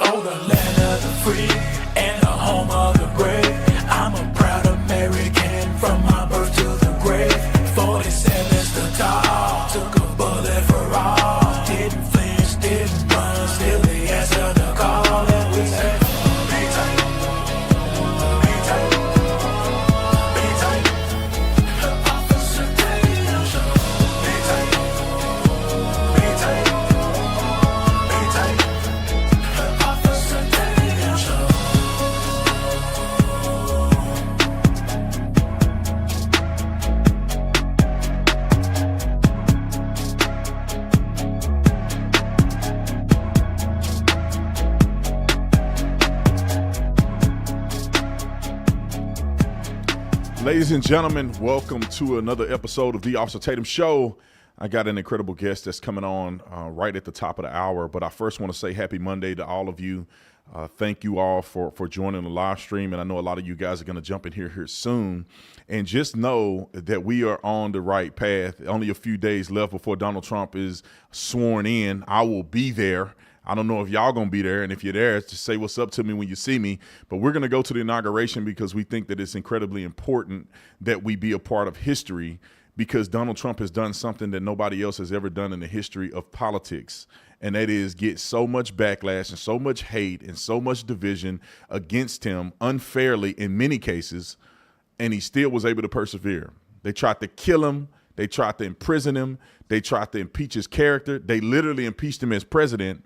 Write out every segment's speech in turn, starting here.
Oh, the land of the free and the home of the brave. I'm a proud American from my birth to the grave. 47's the tall, took a bullet for all. Didn't flinch, didn't run, still they answer the call. And we say, be tight, be tight, be tight. Officer Tatum Show. Be tight, be tight, be tight. Officer Tatum Show. Ladies and gentlemen, welcome to another episode of the Officer Tatum Show. I got an incredible guest that's coming on right at the top of the hour, but I first want to say happy Monday to all of you. Thank you all for joining the live stream, and I know a lot of you guys are going to jump in here soon. And just know that we are on the right path. Only a few days left before Donald Trump is sworn in. I will be there. I don't know if y'all going to be there, and if you're there, just say what's up to me when you see me. But we're going to go to the inauguration because we think that it's incredibly important that we be a part of history, because Donald Trump has done something that nobody else has ever done in the history of politics, and that is get so much backlash and so much hate and so much division against him unfairly in many cases, and he still was able to persevere. They tried to kill him. They tried to imprison him. They tried to impeach his character. They literally impeached him as president.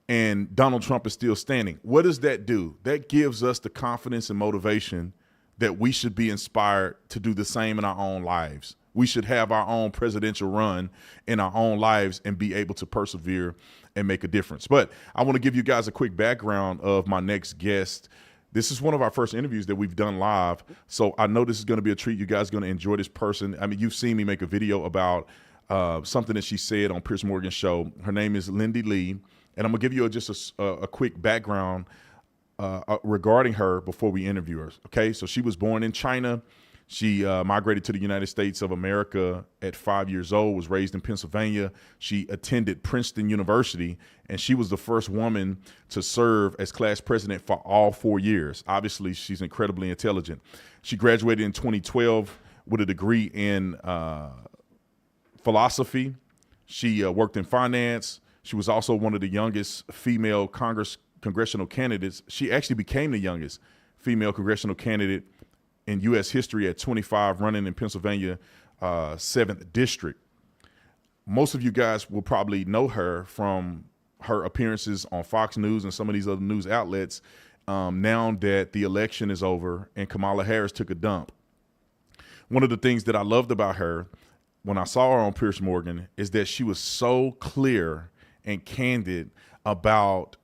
And Donald Trump is still standing. What does that do? That gives us the confidence and motivation that we should be inspired to do the same in our own lives. We should have our own presidential run in our own lives and be able to persevere and make a difference. But I want to give you guys a quick background of my next guest. This is one of our first interviews that we've done live. So I know this is going to be a treat. You guys are going to enjoy this person. I mean, you've seen me make a video about something that she said on Piers Morgan's show. Her name is Lindy Li. And I'm going to give you just a quick background regarding her before we interview her. Okay, so she was born in China. She migrated to the United States of America at 5 years old, was raised in Pennsylvania. She attended Princeton University, and she was the first woman to serve as class president for all 4 years. Obviously, she's incredibly intelligent. She graduated in 2012 with a degree in philosophy. She worked in finance. She was also one of the youngest female congressional candidates. She actually became the youngest female congressional candidate in U.S. history at 25, running in Pennsylvania 7th District. Most of you guys will probably know her from her appearances on Fox News and some of these other news outlets now that the election is over and Kamala Harris took a dump. One of the things that I loved about her when I saw her on Piers Morgan is that she was so clear and candid about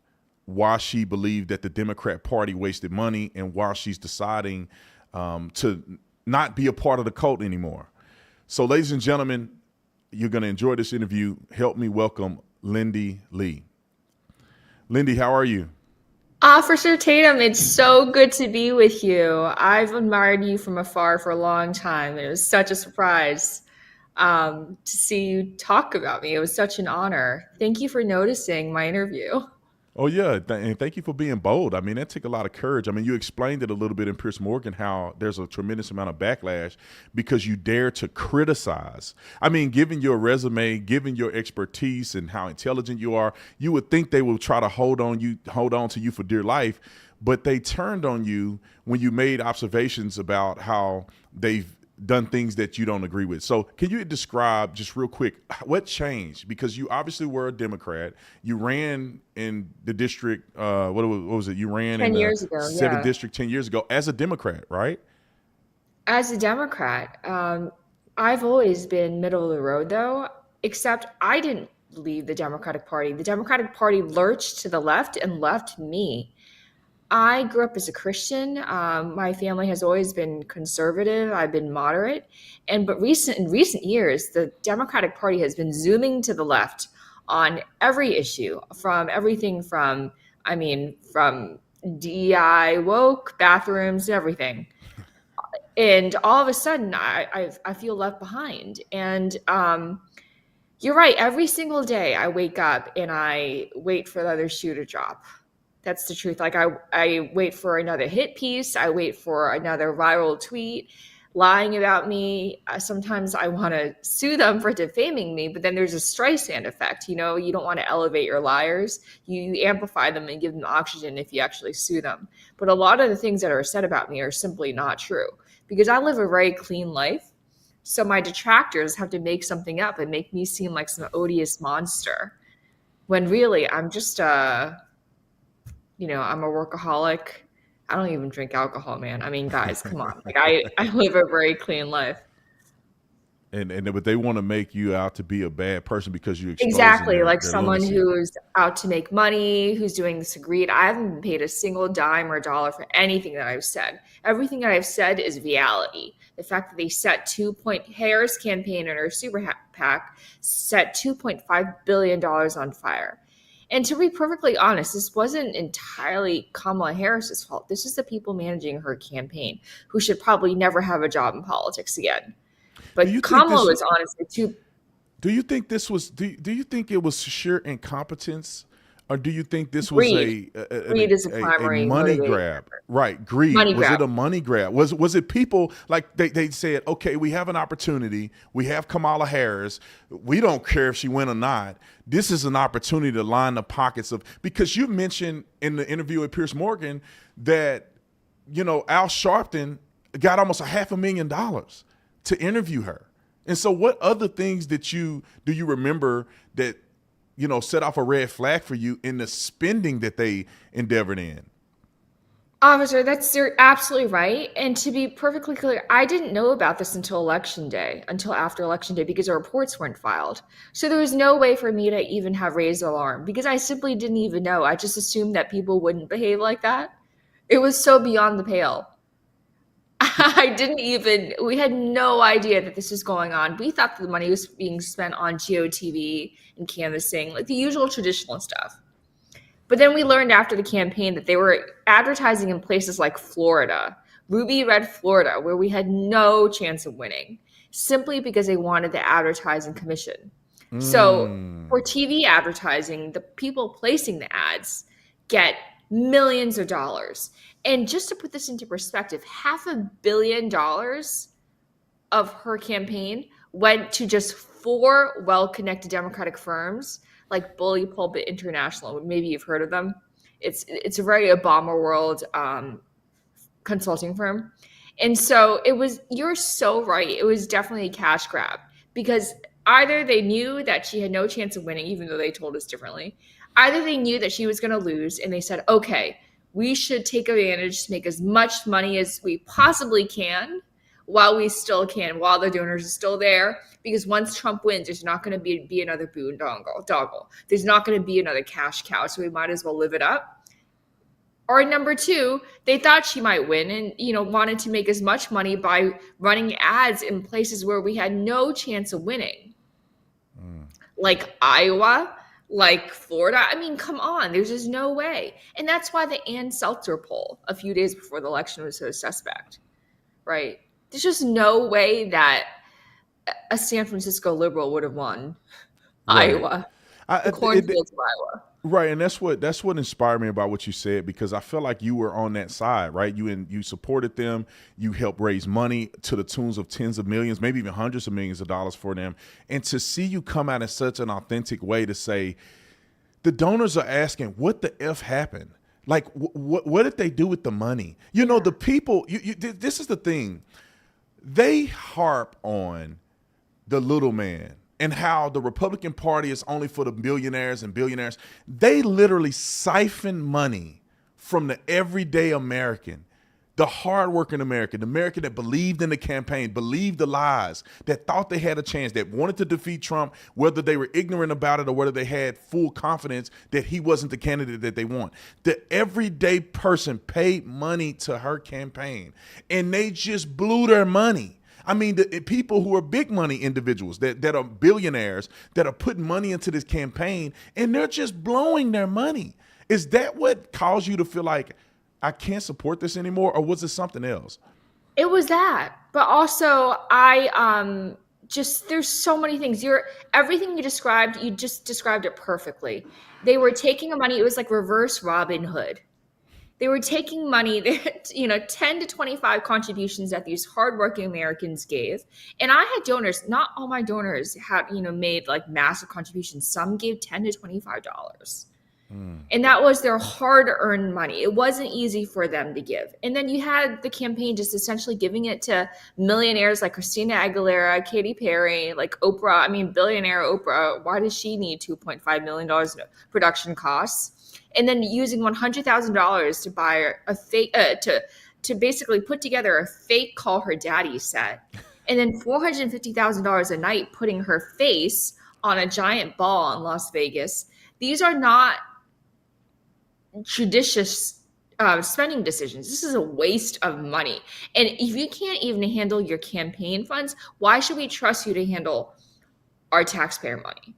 why she believed that the Democrat Party wasted money and why she's deciding to not be a part of the cult anymore. So, ladies and gentlemen, you're going to enjoy this interview. Help me welcome Lindy Li. Lindy, how are you? Officer Tatum, it's so good to be with you. I've admired you from afar for a long time. It was such a surprise to see you talk about me. It was such an honor. Thank you for noticing my interview. Oh, yeah. And thank you for being bold. I mean, that took a lot of courage. I mean, you explained it a little bit in Piers Morgan, how there's a tremendous amount of backlash because you dare to criticize. I mean, given your resume, given your expertise and how intelligent you are, you would think they will try to hold on to you for dear life. But they turned on you when you made observations about how they've done things that you don't agree with. So can you describe just real quick what changed? Because you obviously were a Democrat. You ran in the district, what was it? You ran 10 in years ago, 7th District 10 years ago as a Democrat, right? As a Democrat, I've always been middle of the road, though, except I didn't leave the Democratic Party. The Democratic Party lurched to the left and left me. I grew up as a Christian. My family has always been conservative. I've been moderate. But in recent years, the Democratic Party has been zooming to the left on every issue, from everything from DEI, woke, bathrooms, everything. And all of a sudden, I feel left behind. And you're right. Every single day I wake up and I wait for the other shoe to drop. That's the truth. Like I wait for another hit piece. I wait for another viral tweet lying about me. Sometimes I want to sue them for defaming me, but then there's a Streisand effect. You know, you don't want to elevate your liars. You amplify them and give them oxygen if you actually sue them. But a lot of the things that are said about me are simply not true because I live a very clean life. So my detractors have to make something up and make me seem like some odious monster when really I'm just I'm a workaholic. I don't even drink alcohol, man. I mean, guys, come on. Like I live a very clean life. But they want to make you out to be a bad person because you Exactly. Like their someone lunacy. who's out to make money, who's doing this greed. I haven't been paid a single dime or dollar for anything that I've said. Everything that I've said is reality. The fact that they set Harris campaign and her super PAC set $2.5 billion on fire. And to be perfectly honest, this wasn't entirely Kamala Harris's fault. This is the people managing her campaign who should probably never have a job in politics again. But Kamala was honestly too. Do you think this was? Do you think it was sheer incompetence, or do you think this Greed. was Greed is a primary money motivator. grab? Right, greed. Money Was grab. it a money grab? Was it people like they said, okay, we have an opportunity. We have Kamala Harris. We don't care if she win or not. This is an opportunity to line the pockets of, because you mentioned in the interview with Piers Morgan that Al Sharpton got almost $500,000 to interview her. And so what other things do you remember that, set off a red flag for you in the spending that they endeavored in? Officer, you're absolutely right. And to be perfectly clear, I didn't know about this until after election day, because the reports weren't filed. So there was no way for me to even have raised alarm because I simply didn't even know. I just assumed that people wouldn't behave like that. It was so beyond the pale. We had no idea that this was going on. We thought that the money was being spent on GOTV and canvassing, like the usual traditional stuff. But then we learned after the campaign that they were advertising in places like Florida, Ruby Red, Florida, where we had no chance of winning, simply because they wanted the advertising commission. So for TV advertising, the people placing the ads get millions of dollars. And just to put this into perspective, $500 million of her campaign went to just 4 well-connected Democratic firms like Bully Pulpit International. Maybe you've heard of them. It's a very Obama world consulting firm. And so you're so right. It was definitely a cash grab because either they knew that she had no chance of winning, even though they told us differently. Either they knew that she was going to lose and they said, okay, we should take advantage to make as much money as we possibly can while the donors are still there. Because once Trump wins, there's not going to be another boondoggle. There's not going to be another cash cow, so we might as well live it up. Or number 2, they thought she might win and, wanted to make as much money by running ads in places where we had no chance of winning. Like Iowa, like Florida. I mean, come on, there's just no way. And that's why the Ann Seltzer poll a few days before the election was so suspect, right? There's just no way that a San Francisco liberal would have won Iowa, the cornfields of Iowa. Right, and that's what inspired me about what you said, because I feel like you were on that side, right? You supported them, you helped raise money to the tunes of tens of millions, maybe even hundreds of millions of dollars for them, and to see you come out in such an authentic way to say, the donors are asking, what the F happened? Like, what did they do with the money? The people. This is the thing, they harp on the little man and how the Republican Party is only for the billionaires and billionaires. They literally siphon money from the everyday American, the hardworking American, the American that believed in the campaign, believed the lies, that thought they had a chance, that wanted to defeat Trump, whether they were ignorant about it or whether they had full confidence that he wasn't the candidate that they want. The everyday person paid money to her campaign, and they just blew their money. I mean, the people who are big money individuals that are billionaires that are putting money into this campaign, and they're just blowing their money. Is that what caused you to feel like, I can't support this anymore? Or was it something else? It was that. But also, I just there's so many things. Everything you described, you just described it perfectly. They were taking money, it was like reverse Robin Hood. They were taking money that, 10 to 25 contributions that these hardworking Americans gave. And I had donors, not all my donors had, made like massive contributions. Some gave $10 to $25. And that was their hard-earned money. It wasn't easy for them to give. And then you had the campaign just essentially giving it to millionaires like Christina Aguilera, Katy Perry, like Oprah. I mean, billionaire Oprah. Why does she need $2.5 million in production costs? And then using $100,000 to buy a fake, to basically put together a fake Call Her Daddy set. And then $450,000 a night putting her face on a giant ball in Las Vegas. These are not judicious spending decisions. This is a waste of money. And if you can't even handle your campaign funds, why should we trust you to handle our taxpayer money?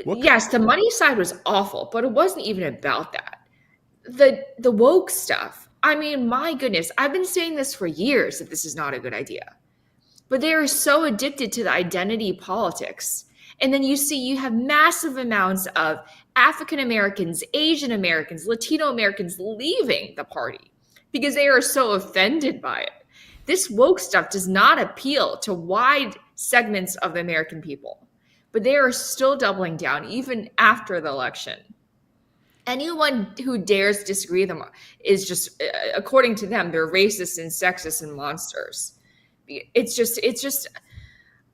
Yes, the money side was awful, but it wasn't even about that. The woke stuff. I mean, my goodness, I've been saying this for years that this is not a good idea. But they are so addicted to the identity politics. And then you have massive amounts of African Americans, Asian Americans, Latino Americans leaving the party because they are so offended by it. This woke stuff does not appeal to wide segments of the American people, but they are still doubling down even after the election. Anyone who dares disagree with them is just, according to them, they're racist and sexist and monsters. It's just,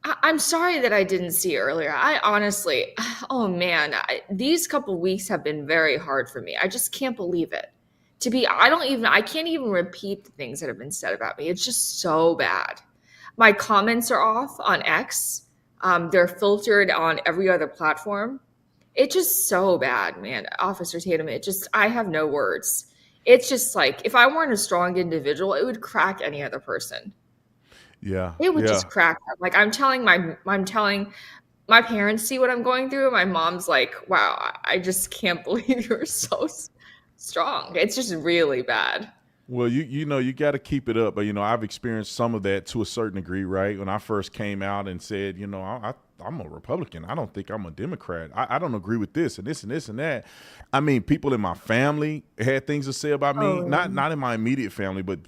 I'm sorry that I didn't see earlier. I honestly, oh man, these couple weeks have been very hard for me. I just can't believe it. I can't even repeat the things that have been said about me. It's just so bad. My comments are off on X. They're filtered on every other platform. It's just so bad, man. Officer Tatum, I have no words. It's just like, if I weren't a strong individual, it would crack any other person. Yeah. It would just crack them. Like I'm telling my parents see what I'm going through. My mom's like, wow, I just can't believe you're so strong. It's just really bad. Well, you got to keep it up. But, I've experienced some of that to a certain degree, right? When I first came out and said, I'm a Republican. I don't think I'm a Democrat. I don't agree with this and this and this and that. I mean, people in my family had things to say about me, not in my immediate family, but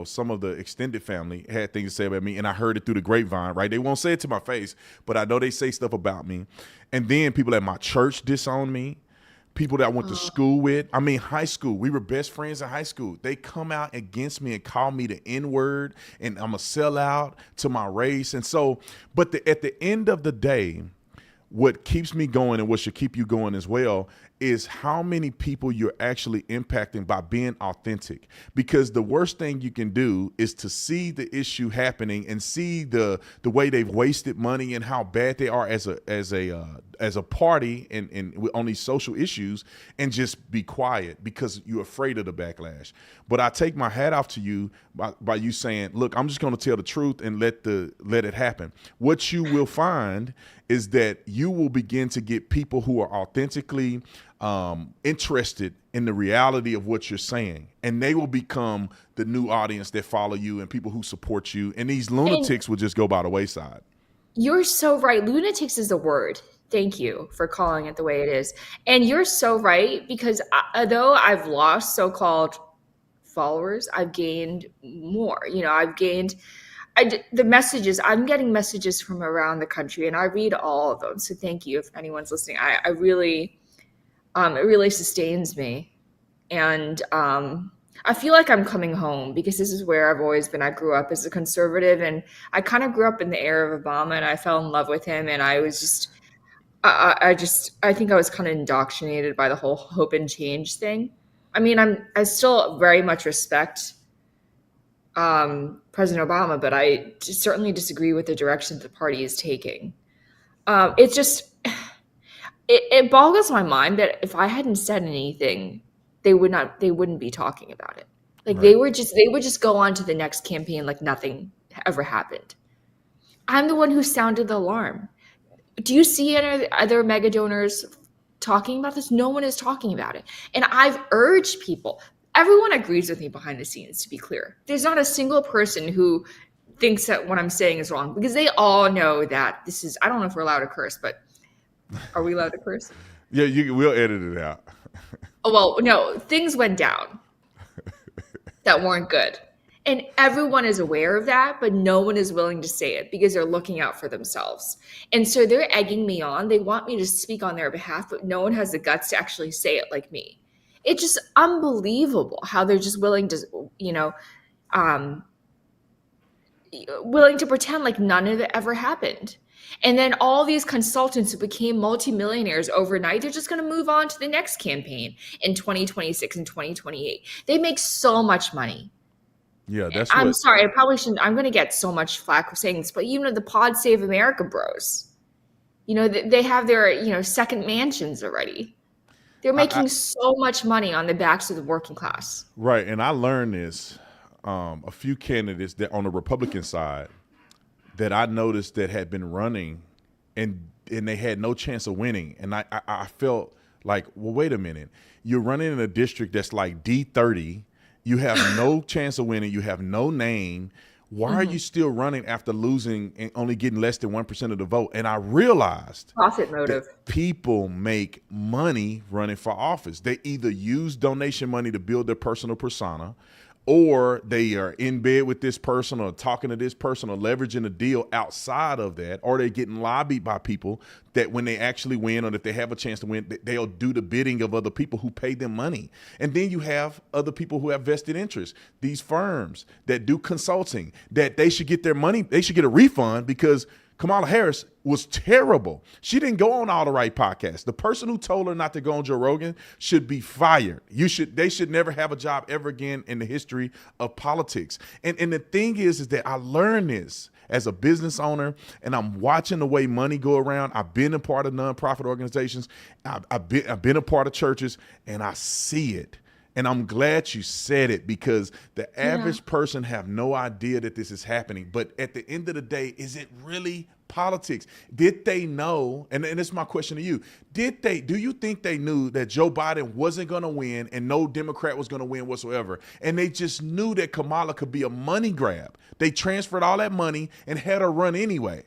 some of the extended family had things to say about me. And I heard it through the grapevine, right? They won't say it to my face, but I know they say stuff about me. And then people at my church disown me. People that I went to school with. I mean, high school. We were best friends in high school. They come out against me and call me the N-word, and I'm a sellout to my race. And so, but at the end of the day, what keeps me going and what should keep you going as well is how many people you're actually impacting by being authentic. Because the worst thing you can do is to see the issue happening and see the way they've wasted money and how bad they are as a party and on these social issues, and just be quiet because you're afraid of the backlash. But I take my hat off to you by you saying, look, I'm just going to tell the truth and let it happen. What you will find is that you will begin to get people who are authentically interested in the reality of what you're saying, and they will become the new audience that follow you and people who support you, and these lunatics will just go by the wayside. You're so right. Lunatics is the word. Thank you for calling it the way it is. And you're so right, because although I've lost so-called followers, I've gained more. I'm getting messages from around the country, and I read all of them. So thank you if anyone's listening. I really, it really sustains me. And I feel like I'm coming home because this is where I've always been. I grew up as a conservative, and I kind of grew up in the era of Obama, and I fell in love with him. And I was just, I think I was kind of indoctrinated by the whole hope and change thing. I mean, I still very much respect President Obama, but I certainly disagree with the direction the party is taking. It's just, it boggles my mind that if I hadn't said anything, they wouldn't be talking about it. Like, right. They would just go on to the next campaign like nothing ever happened. I'm the one who sounded the alarm. Do you see any other mega donors talking about this? No one is talking about it. And I've urged people, everyone agrees with me behind the scenes, to be clear. There's not a single person who thinks that what I'm saying is wrong, because they all know that this is, I don't know if we're allowed to curse, but are we allowed to curse? Yeah, we'll edit it out. Oh, well, no, things went down that weren't good. And everyone is aware of that, but no one is willing to say it because they're looking out for themselves. And so they're egging me on. They want me to speak on their behalf, but no one has the guts to actually say it like me. It's just unbelievable how they're just willing to, willing to pretend like none of it ever happened. And then all these consultants who became multimillionaires overnight, they're just going to move on to the next campaign in 2026 and 2028. They make so much money. Yeah, I'm sorry, I probably shouldn't. I'm going to get so much flack for saying this, but the Pod Save America bros, they have their, second mansions already. They're making so much money on the backs of the working class. Right. And I learned this, a few candidates that on the Republican side that I noticed that had been running and they had no chance of winning. And I felt like, well, wait a minute. You're running in a district that's like D30. You have no chance of winning. You have no name. Why are you still running after losing and only getting less than 1% of the vote? And I realized profit motive. People make money running for office. They either use donation money to build their personal persona, or they are in bed with this person or talking to this person or leveraging a deal outside of that, or they're getting lobbied by people that when they actually win or if they have a chance to win, they'll do the bidding of other people who pay them money. And then you have other people who have vested interests, these firms that do consulting, that they should get their money, they should get a refund because Kamala Harris was terrible. She didn't go on all the right podcasts. The person who told her not to go on Joe Rogan should be fired. They should never have a job ever again in the history of politics. And the thing is that I learned this as a business owner, and I'm watching the way money go around. I've been a part of nonprofit organizations. I've been a part of churches, and I see it. And I'm glad you said it, because the average person have no idea that this is happening. But at the end of the day, is it really politics? Did they know? And it's my question to you. Do you think they knew that Joe Biden wasn't going to win and no Democrat was going to win whatsoever? And they just knew that Kamala could be a money grab. They transferred all that money and had her run anyway.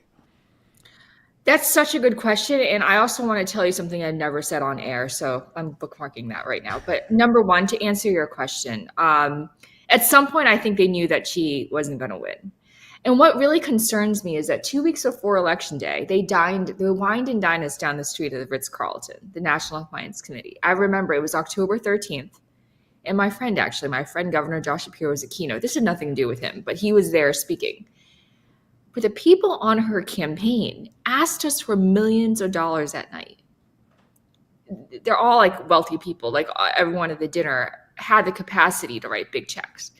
That's such a good question. And I also want to tell you something I never said on air. So I'm bookmarking that right now. But number one, to answer your question, at some point, I think they knew that she wasn't going to win. And what really concerns me is that 2 weeks before Election Day, they wined and dined us down the street at the Ritz-Carlton, the National Appliance Committee. I remember it was October 13th. And my friend, Governor Josh Shapiro, was a keynote. This had nothing to do with him, but he was there speaking. But the people on her campaign asked us for millions of dollars that night. They're all like wealthy people. Like everyone at the dinner had the capacity to write big checks.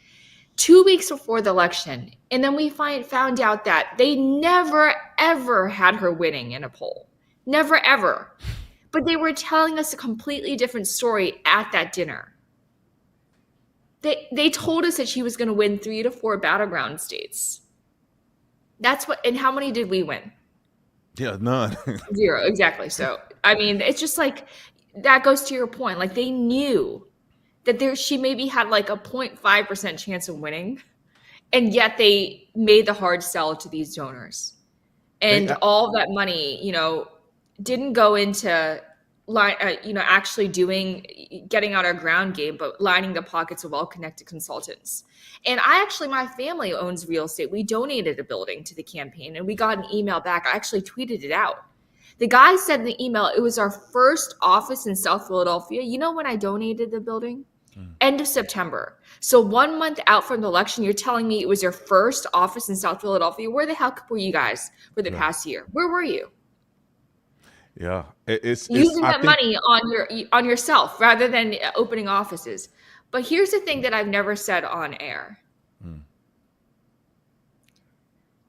2 weeks before the election, and then we found out that they never, ever had her winning in a poll. Never, ever. But they were telling us a completely different story at that dinner. They told us that she was going to win 3 to 4 battleground states. And how many did we win? Yeah, none. 0, exactly. So, I mean, it's just like, that goes to your point. Like, they knew that she maybe had like a 0.5% chance of winning, and yet they made the hard sell to these donors. And all that money, didn't go into actually getting out our ground game, but lining the pockets of well-connected consultants. And my family owns real estate. We donated a building to the campaign, and we got an email back. I actually tweeted it out. The guy said in the email, it was our first office in South Philadelphia. You know when I donated the building? End of September. So 1 month out from the election, you're telling me it was your first office in South Philadelphia. Where the hell were you guys for the past year? Where were you? Yeah, it's using that money on yourself rather than opening offices. But here's the thing that I've never said on air.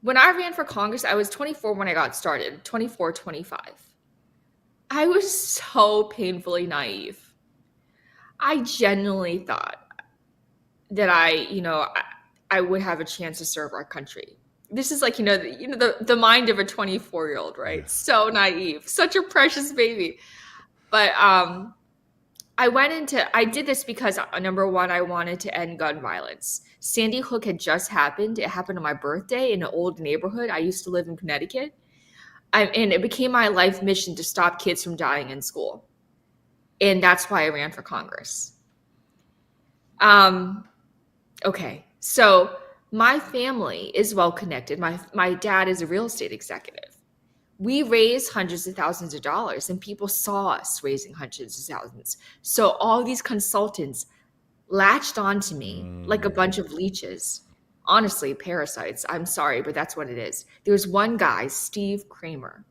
When I ran for Congress, I was 24 when I got started, 24, 25. I was so painfully naive. I genuinely thought that I would have a chance to serve our country. This is like, the mind of a 24-year-old, right? Yeah. So naive, such a precious baby. But I did this because number one, I wanted to end gun violence. Sandy Hook had just happened. It happened on my birthday in an old neighborhood. I used to live in Connecticut. And it became my life mission to stop kids from dying in school. And that's why I ran for Congress. Okay. So my family is well connected. My dad is a real estate executive. We raise hundreds of thousands of dollars, and people saw us raising hundreds of thousands. So all these consultants latched onto me like a bunch of leeches. Honestly, parasites. I'm sorry, but that's what it is. There's one guy, Steve Kramer.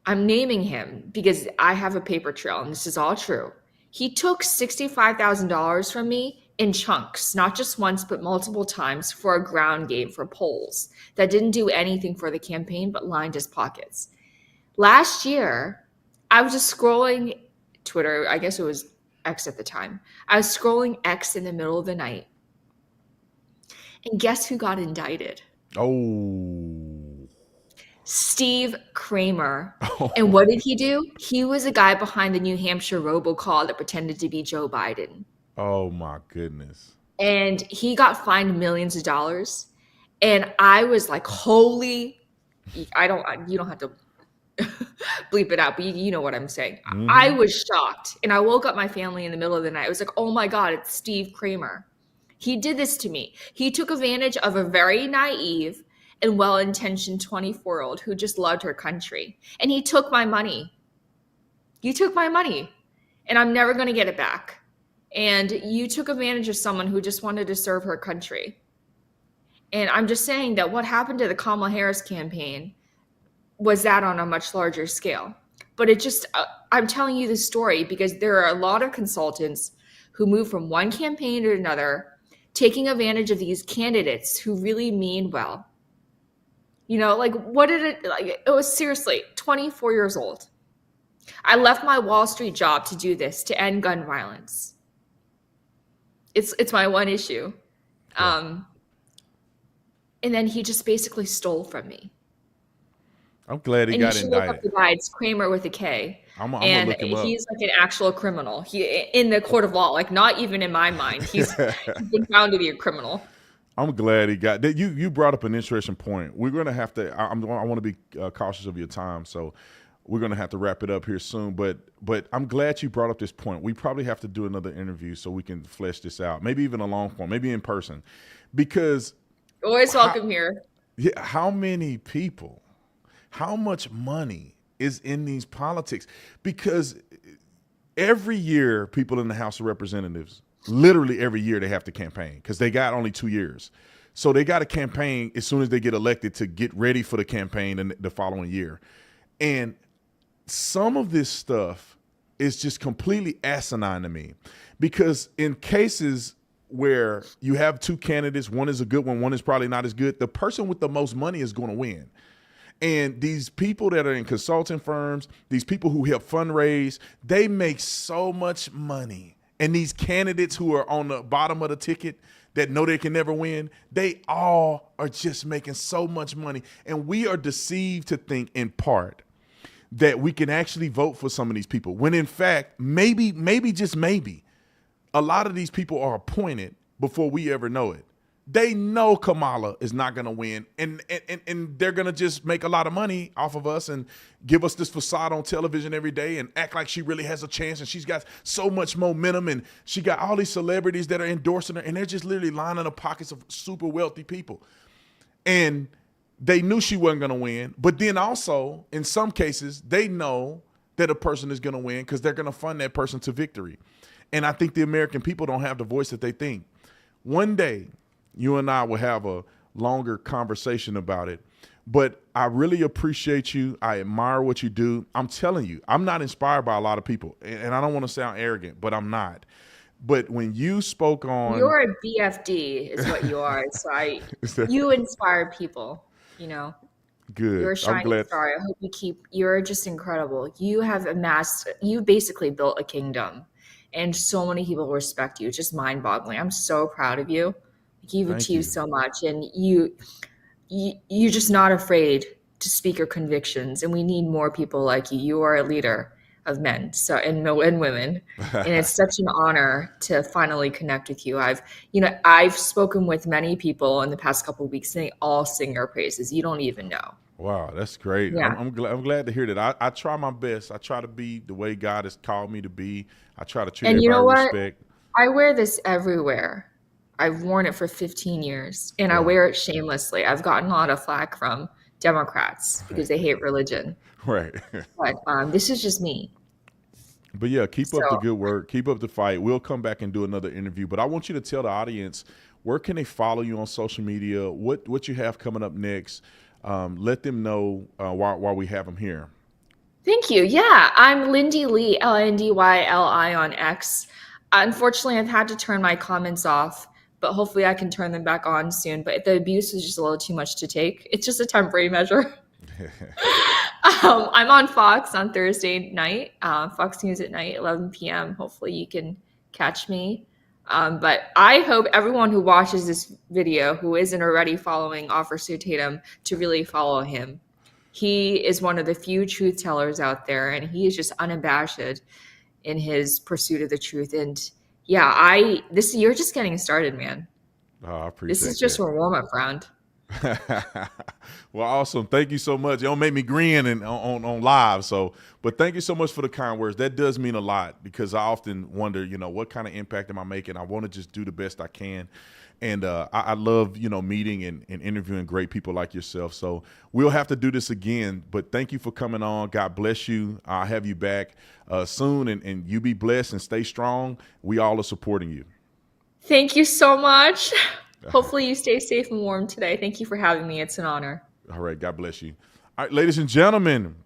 I'm naming him because I have a paper trail, and this is all true. He took $65,000 from me in chunks, not just once, but multiple times for a ground game for polls that didn't do anything for the campaign but lined his pockets. Last year, I was just scrolling Twitter. I guess it was X at the time. I was scrolling X in the middle of the night. And guess who got indicted? Oh. Steve Kramer. And what did he do? He was a guy behind the New Hampshire robocall that pretended to be Joe Biden. Oh my goodness. And he got fined millions of dollars. And I was like, holy, you don't have to bleep it out, but you know what I'm saying. I was shocked. And I woke up my family in the middle of the night. I was like, oh my God, it's Steve Kramer. He did this to me. He took advantage of a very naive and well-intentioned 24-year-old who just loved her country. And he took my money. You took my money. And I'm never going to get it back. And you took advantage of someone who just wanted to serve her country. And I'm just saying that what happened to the Kamala Harris campaign was that on a much larger scale. But it just, I'm telling you this story because there are a lot of consultants who move from one campaign to another, taking advantage of these candidates who really mean well. You know, like what did it, like it was seriously 24 years old. I left my Wall Street job to do this, to end gun violence. It's my one issue. Yeah. And then he just basically stole from me. I'm glad he And got you should look up indicted. the guy. It's Kramer with a K. I'm gonna And look him up. he's like an actual criminal. He in the court of law, like not even in my mind. He's been found to be a criminal. I'm glad he got that. You brought up an interesting point. We're gonna have to. I want to be cautious of your time, so we're gonna have to wrap it up here soon. But I'm glad you brought up this point. We probably have to do another interview so we can flesh this out. Maybe even a long form, maybe in person, because Always welcome here. yeah, how many people, how much money is in these politics? Because every year, people in the House of Representatives, literally every year, they have to campaign because they got only 2 years. So they got to campaign as soon as they get elected to get ready for the campaign in the following year. And some of this stuff is just completely asinine to me because in cases where you have two candidates, one is a good one is probably not as good, the person with the most money is going to win. And these people that are in consulting firms, these people who help fundraise, they make so much money. And these candidates who are on the bottom of the ticket that know they can never win, they all are just making so much money. And we are deceived to think in part that we can actually vote for some of these people. When in fact, maybe, just maybe, a lot of these people are appointed before we ever know it. They know Kamala is not going to win, and they're going to just make a lot of money off of us and give us this facade on television every day and act like she really has a chance, and she's got so much momentum, and she got all these celebrities that are endorsing her, and they're just literally lining the pockets of super wealthy people. And they knew she wasn't going to win, but then also, in some cases, they know that a person is going to win because they're going to fund that person to victory. And I think the American people don't have the voice that they think. One day, you and I will have a longer conversation about it. But I really appreciate you. I admire what you do. I'm telling you, I'm not inspired by a lot of people. And I don't want to sound arrogant, but I'm not. But when you spoke on... You're a BFD is what you are. So you inspire people, you know. Good. You're a shining star. I hope you're just incredible. You basically built a kingdom. And so many people respect you. It's just mind-boggling. I'm so proud of you. You've achieved so much, and you're just not afraid to speak your convictions. And we need more people like you. You are a leader. of men, so and women, and it's such an honor to finally connect with you. I've spoken with many people in the past couple of weeks, and they all sing your praises. You don't even know. Wow, that's great. Yeah. I'm glad to hear that. I try my best. I try to be the way God has called me to be. I try to treat And you everybody know with what? respect. I wear this everywhere. I've worn it for 15 years, and I Wow. wear it shamelessly. I've gotten a lot of flack from Democrats because they hate religion, Right. but this is just me. But yeah, keep So up the good work. Keep up the fight. We'll come back and do another interview. But I want you to tell the audience, where can they follow you on social media? What you have coming up next? Let them know while we have them here. thank you. Yeah, I'm Lindy Li, LNDYLI on X. Unfortunately, I've had to turn my comments off, but hopefully I can turn them back on soon. But the abuse is just a little too much to take. It's just a temporary measure. I'm on Fox on Thursday night, Fox News at night, 11 p.m. Hopefully you can catch me. But I hope everyone who watches this video who isn't already following Officer Tatum to really follow him. He is one of the few truth tellers out there, and he is just unabashed in his pursuit of the truth. And yeah, you're just getting started, man. Oh, I appreciate This is just that. a warm-up round. Well, awesome. Thank you so much. It don't make me grin on live. But thank you so much for the kind words. That does mean a lot, because I often wonder, what kind of impact am I making? I want to just do the best I can. And I love, meeting and interviewing great people like yourself. So we'll have to do this again. But thank you for coming on. God bless you. I'll have you back soon. And you be blessed and stay strong. We all are supporting you. Thank you so much. Hopefully you stay safe and warm today. Thank you for having me. It's an honor. All right. God bless you. All right, ladies and gentlemen,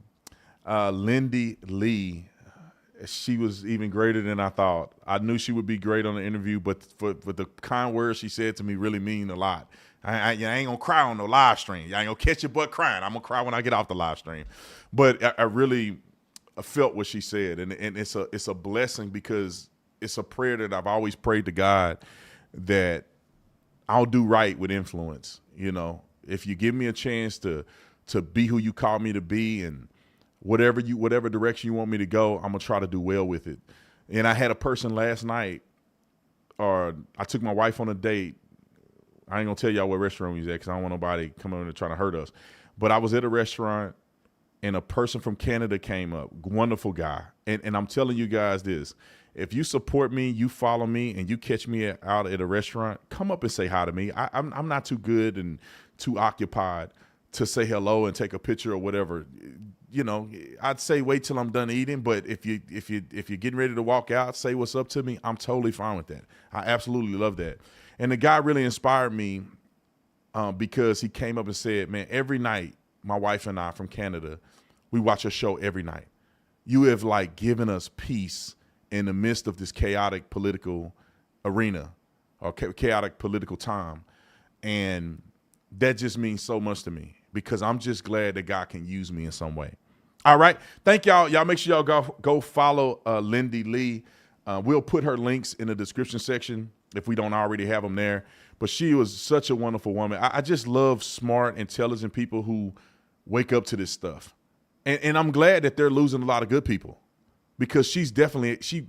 Lindy Li. She was even greater than I thought. I knew she would be great on the interview, but for the kind words she said to me really mean a lot. I ain't going to cry on no live stream. I ain't going to catch your butt crying. I'm going to cry when I get off the live stream. But I really felt what she said, and it's a blessing, because it's a prayer that I've always prayed to God, that I'll do right with influence. If you give me a chance to be who you call me to be, and whatever direction you want me to go, I'm gonna try to do well with it. And I had a person last night, or I took my wife on a date. I ain't gonna tell y'all what restaurant we was at, because I don't want nobody coming in and trying to hurt us. But I was at a restaurant, and a person from Canada came up. Wonderful guy. And I'm telling you guys this. If you support me, you follow me, and you catch me out at a restaurant, come up and say hi to me. I'm not too good and too occupied to say hello and take a picture or whatever. I'd say wait till I'm done eating. But if you're getting ready to walk out, say what's up to me. I'm totally fine with that. I absolutely love that. And the guy really inspired me because he came up and said, "Man, every night, my wife and I from Canada, we watch a show every night. You have given us peace in the midst of this chaotic political arena, or chaotic political time." And that just means so much to me, because I'm just glad that God can use me in some way. All right. Thank y'all. Y'all make sure y'all go follow Lindy Li. We'll put her links in the description section if we don't already have them there. But she was such a wonderful woman. I just love smart, intelligent people who wake up to this stuff. And I'm glad that they're losing a lot of good people, because she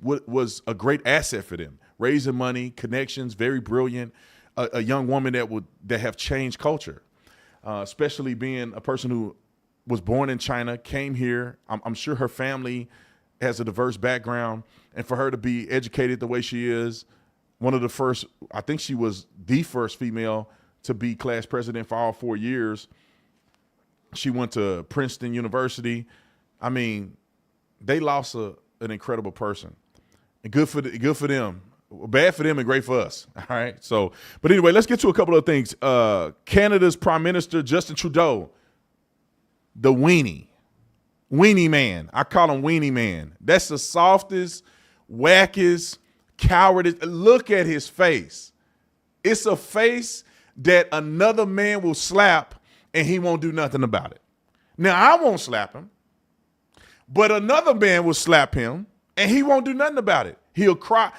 was a great asset for them, raising money, connections, very brilliant, a young woman that have changed culture, especially being a person who was born in China, came here. I'm sure her family has a diverse background, and for her to be educated the way she is, one of the first, I think she was the first female to be class president for all 4 years. She went to Princeton University. I mean, they lost an incredible person. And good for them. Bad for them and great for us. All right. So, but anyway, let's get to a couple of things. Canada's Prime Minister Justin Trudeau, the weenie man. I call him weenie man. That's the softest, wackest, cowardice. Look at his face. It's a face that another man will slap and he won't do nothing about it. Now, I won't slap him, but another man will slap him and he won't do nothing about it. He'll cry.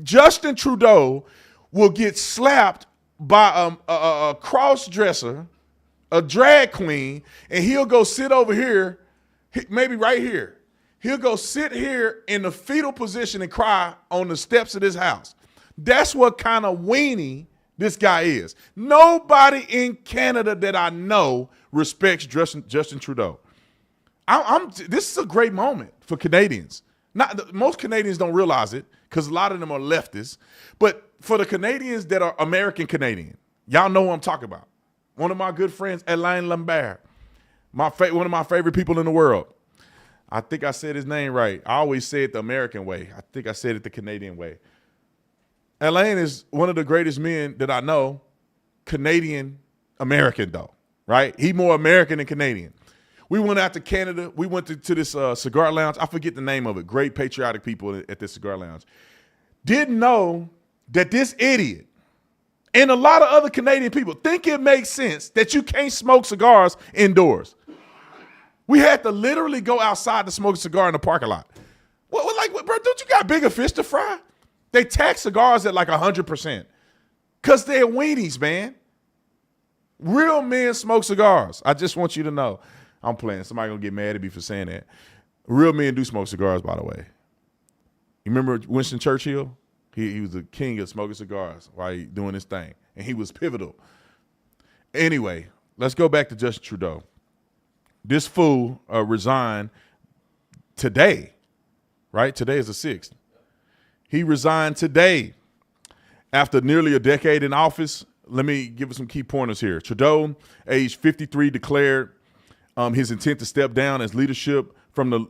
Justin Trudeau will get slapped by a cross-dresser, a drag queen, and he'll go sit over here, maybe right here. He'll go sit here in the fetal position and cry on the steps of this house. That's what kind of weenie this guy is. Nobody in Canada that I know respects Justin Trudeau. This is a great moment for Canadians. Most Canadians don't realize it because a lot of them are leftists. But for the Canadians that are American Canadian, y'all know what I'm talking about. One of my good friends, Alain Lambert, one of my favorite people in the world. I think I said his name right. I always say it the American way. I think I said it the Canadian way. Alain is one of the greatest men that I know, Canadian American though, right? He more American than Canadian. We went out to Canada. We went to this Cigar Lounge. I forget the name of it. Great patriotic people at this Cigar Lounge. Didn't know that this idiot and a lot of other Canadian people think it makes sense that you can't smoke cigars indoors. We had to literally go outside to smoke a cigar in the parking lot. Bro, don't you got bigger fish to fry? They tax cigars at like 100% because they're weenies, man. Real men smoke cigars. I just want you to know. I'm playing. Somebody gonna get mad at me for saying that. Real men do smoke cigars, by the way. You remember Winston Churchill? He was the king of smoking cigars while he doing his thing, and he was pivotal. Anyway, let's go back to Justin Trudeau. This fool resigned today, right? Today is the 6th. He resigned today after nearly a decade in office. Let me give you some key pointers here. Trudeau, age 53, declared his intent to step down as leadership from the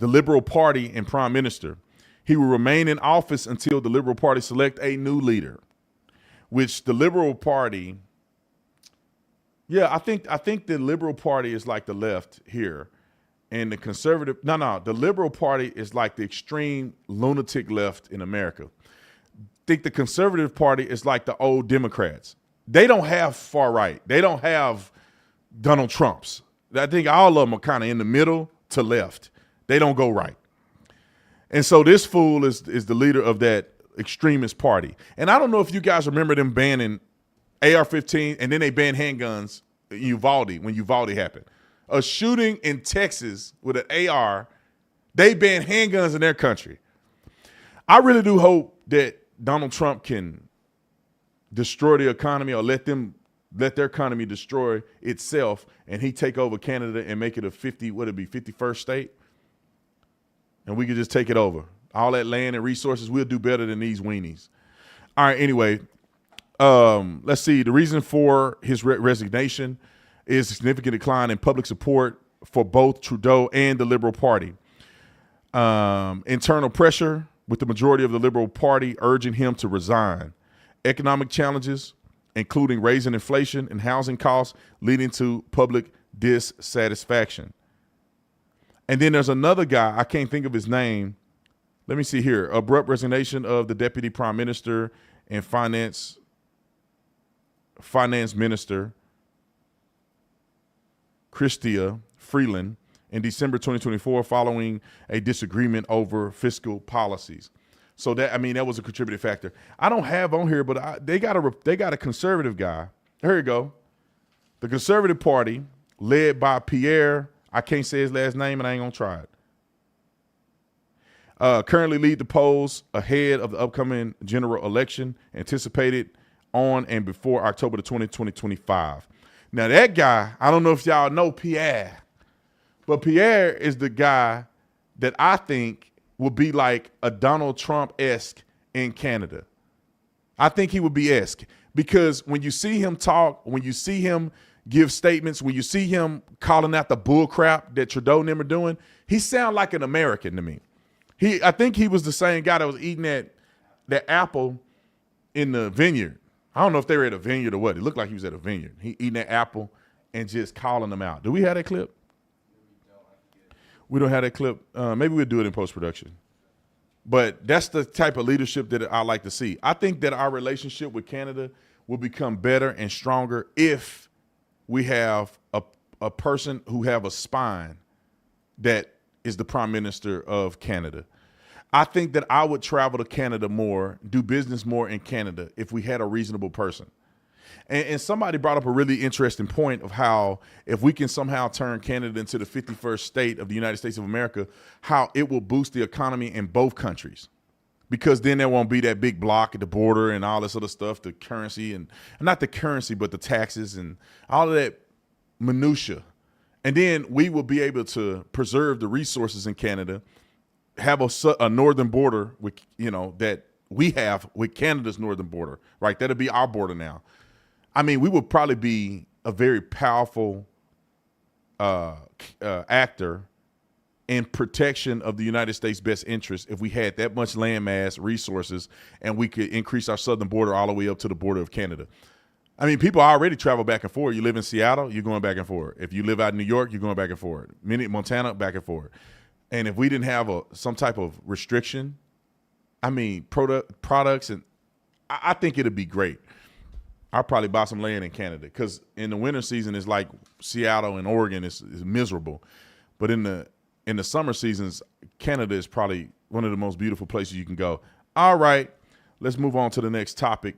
Liberal Party and Prime Minister. He will remain in office until the Liberal Party select a new leader, which the Liberal Party, I think the Liberal Party is like the left here. And the conservative, the Liberal Party is like the extreme lunatic left in America. I think the Conservative Party is like the old Democrats. They don't have far right. They don't have Donald Trumps. I think all of them are kind of in the middle to left. They don't go right. And so this fool is the leader of that extremist party. And I don't know if you guys remember them banning AR-15 and then they banned handguns in Uvalde when Uvalde happened. A shooting in Texas with an AR, they banned handguns in their country. I really do hope that Donald Trump can destroy the economy or let their economy destroy itself and he take over Canada and make it a 51st state? And we could just take it over. All that land and resources, we'll do better than these weenies. All right, anyway, let's see. The reason for his resignation is a significant decline in public support for both Trudeau and the Liberal Party. Internal pressure with the majority of the Liberal Party urging him to resign. Economic challenges, including raising inflation and housing costs, leading to public dissatisfaction. And then there's another guy, I can't think of his name. Let me see here. Abrupt resignation of the Deputy Prime Minister and Finance Minister, Chrystia Freeland, in December 2024 following a disagreement over fiscal policies. So that was a contributing factor. I don't have on here, but they got a conservative guy. Here you go. The Conservative Party, led by Pierre, I can't say his last name and I ain't gonna try it. Currently lead the polls ahead of the upcoming general election anticipated on and before October the 20th, 2025. Now that guy, I don't know if y'all know Pierre, but Pierre is the guy that I think would be like a Donald Trump-esque in Canada. I think he would be esque because when you see him talk, when you see him give statements, when you see him calling out the bull crap that Trudeau and them are doing, he sounds like an American to me. I think he was the same guy that was eating that apple in the vineyard. I don't know if they were at a vineyard or what. It looked like he was at a vineyard. He eating that apple and just calling them out. Do we have that clip? We don't have that clip. Maybe we'll do it in post-production. But that's the type of leadership that I like to see. I think that our relationship with Canada will become better and stronger if we have a person who have a spine that is the Prime Minister of Canada. I think that I would travel to Canada more, do business more in Canada if we had a reasonable person. And somebody brought up a really interesting point of how if we can somehow turn Canada into the 51st state of the United States of America, how it will boost the economy in both countries. Because then there won't be that big block at the border and all this other stuff, the currency and not the currency, but the taxes and all of that minutia. And then we will be able to preserve the resources in Canada, have a northern border with, that we have with Canada's northern border, right? That'll be our border now. I mean, we would probably be a very powerful actor in protection of the United States' best interest if we had that much land mass, resources, and we could increase our southern border all the way up to the border of Canada. I mean, people already travel back and forth. You live in Seattle, you're going back and forth. If you live out in New York, you're going back and forth. Montana, back and forth. And if we didn't have some type of restriction, I mean, products, and I think it'd be great. I'll probably buy some land in Canada because in the winter season, it's like Seattle and Oregon is miserable. But in the summer seasons, Canada is probably one of the most beautiful places you can go. All right, let's move on to the next topic.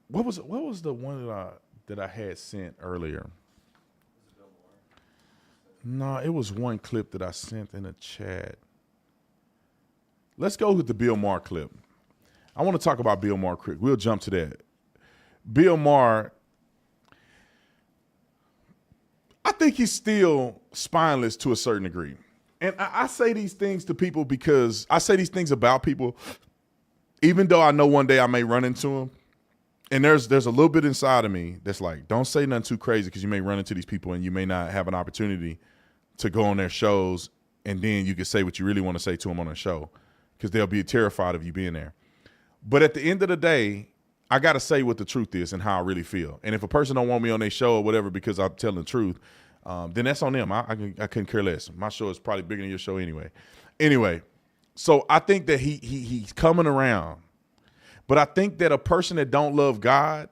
What was the one that I had sent earlier? No, it was one clip that I sent in a chat. Let's go with the Bill Maher clip. I want to talk about Bill Maher quick. We'll jump to that. Bill Maher, I think he's still spineless to a certain degree. And I say these things to people because I say these things about people, even though I know one day I may run into them. And there's a little bit inside of me that's like, don't say nothing too crazy because you may run into these people and you may not have an opportunity to go on their shows and then you can say what you really want to say to them on a show because they'll be terrified of you being there. But at the end of the day, I got to say what the truth is and how I really feel. And if a person don't want me on their show or whatever because I'm telling the truth, then that's on them. I couldn't care less. My show is probably bigger than your show anyway. Anyway, so I think that he's coming around. But I think that a person that don't love God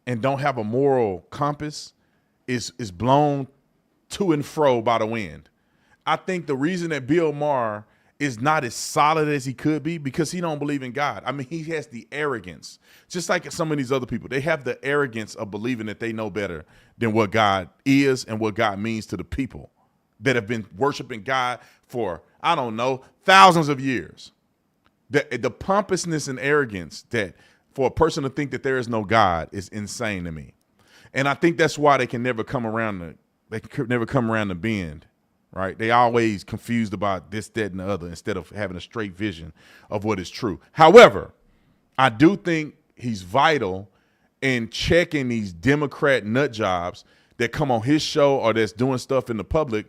and don't have a moral compass is blown to and fro by the wind. I think the reason that Bill Maher is not as solid as he could be because he don't believe in God. I mean, he has the arrogance, just like some of these other people. They have the arrogance of believing that they know better than what God is and what God means to the people that have been worshiping God for, I don't know, thousands of years. The pompousness and arrogance that for a person to think that there is no God is insane to me. And I think that's why they can never come around the bend. Right? They always confused about this, that, and the other instead of having a straight vision of what is true. However, I do think he's vital in checking these Democrat nut jobs that come on his show or that's doing stuff in the public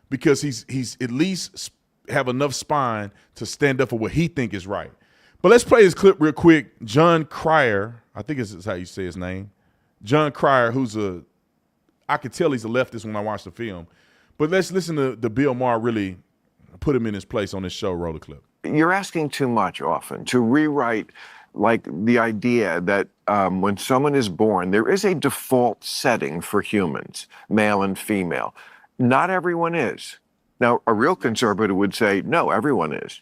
because he's at least have enough spine to stand up for what he think is right. But let's play this clip real quick. John Cryer, I think this is how you say his name. John Cryer, I could tell he's a leftist when I watch the film. But let's listen to Bill Maher really put him in his place on this show. Roll the clip. You're asking too much often to rewrite like the idea that when someone is born, there is a default setting for humans, male and female. Not everyone is. Now, a real conservative would say, no, everyone is.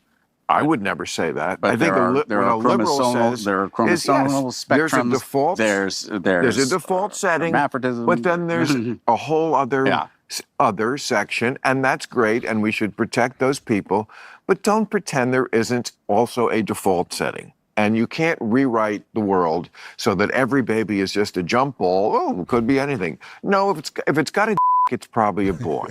I would never say that. But I think there are chromosomal spectrums. There's a default. There's a default setting. Hermaphroditism. But then there's a whole other section, and that's great, and we should protect those people. But don't pretend there isn't also a default setting. And you can't rewrite the world so that every baby is just a jump ball. Oh, it could be anything. No, if it's got a it's probably a boy.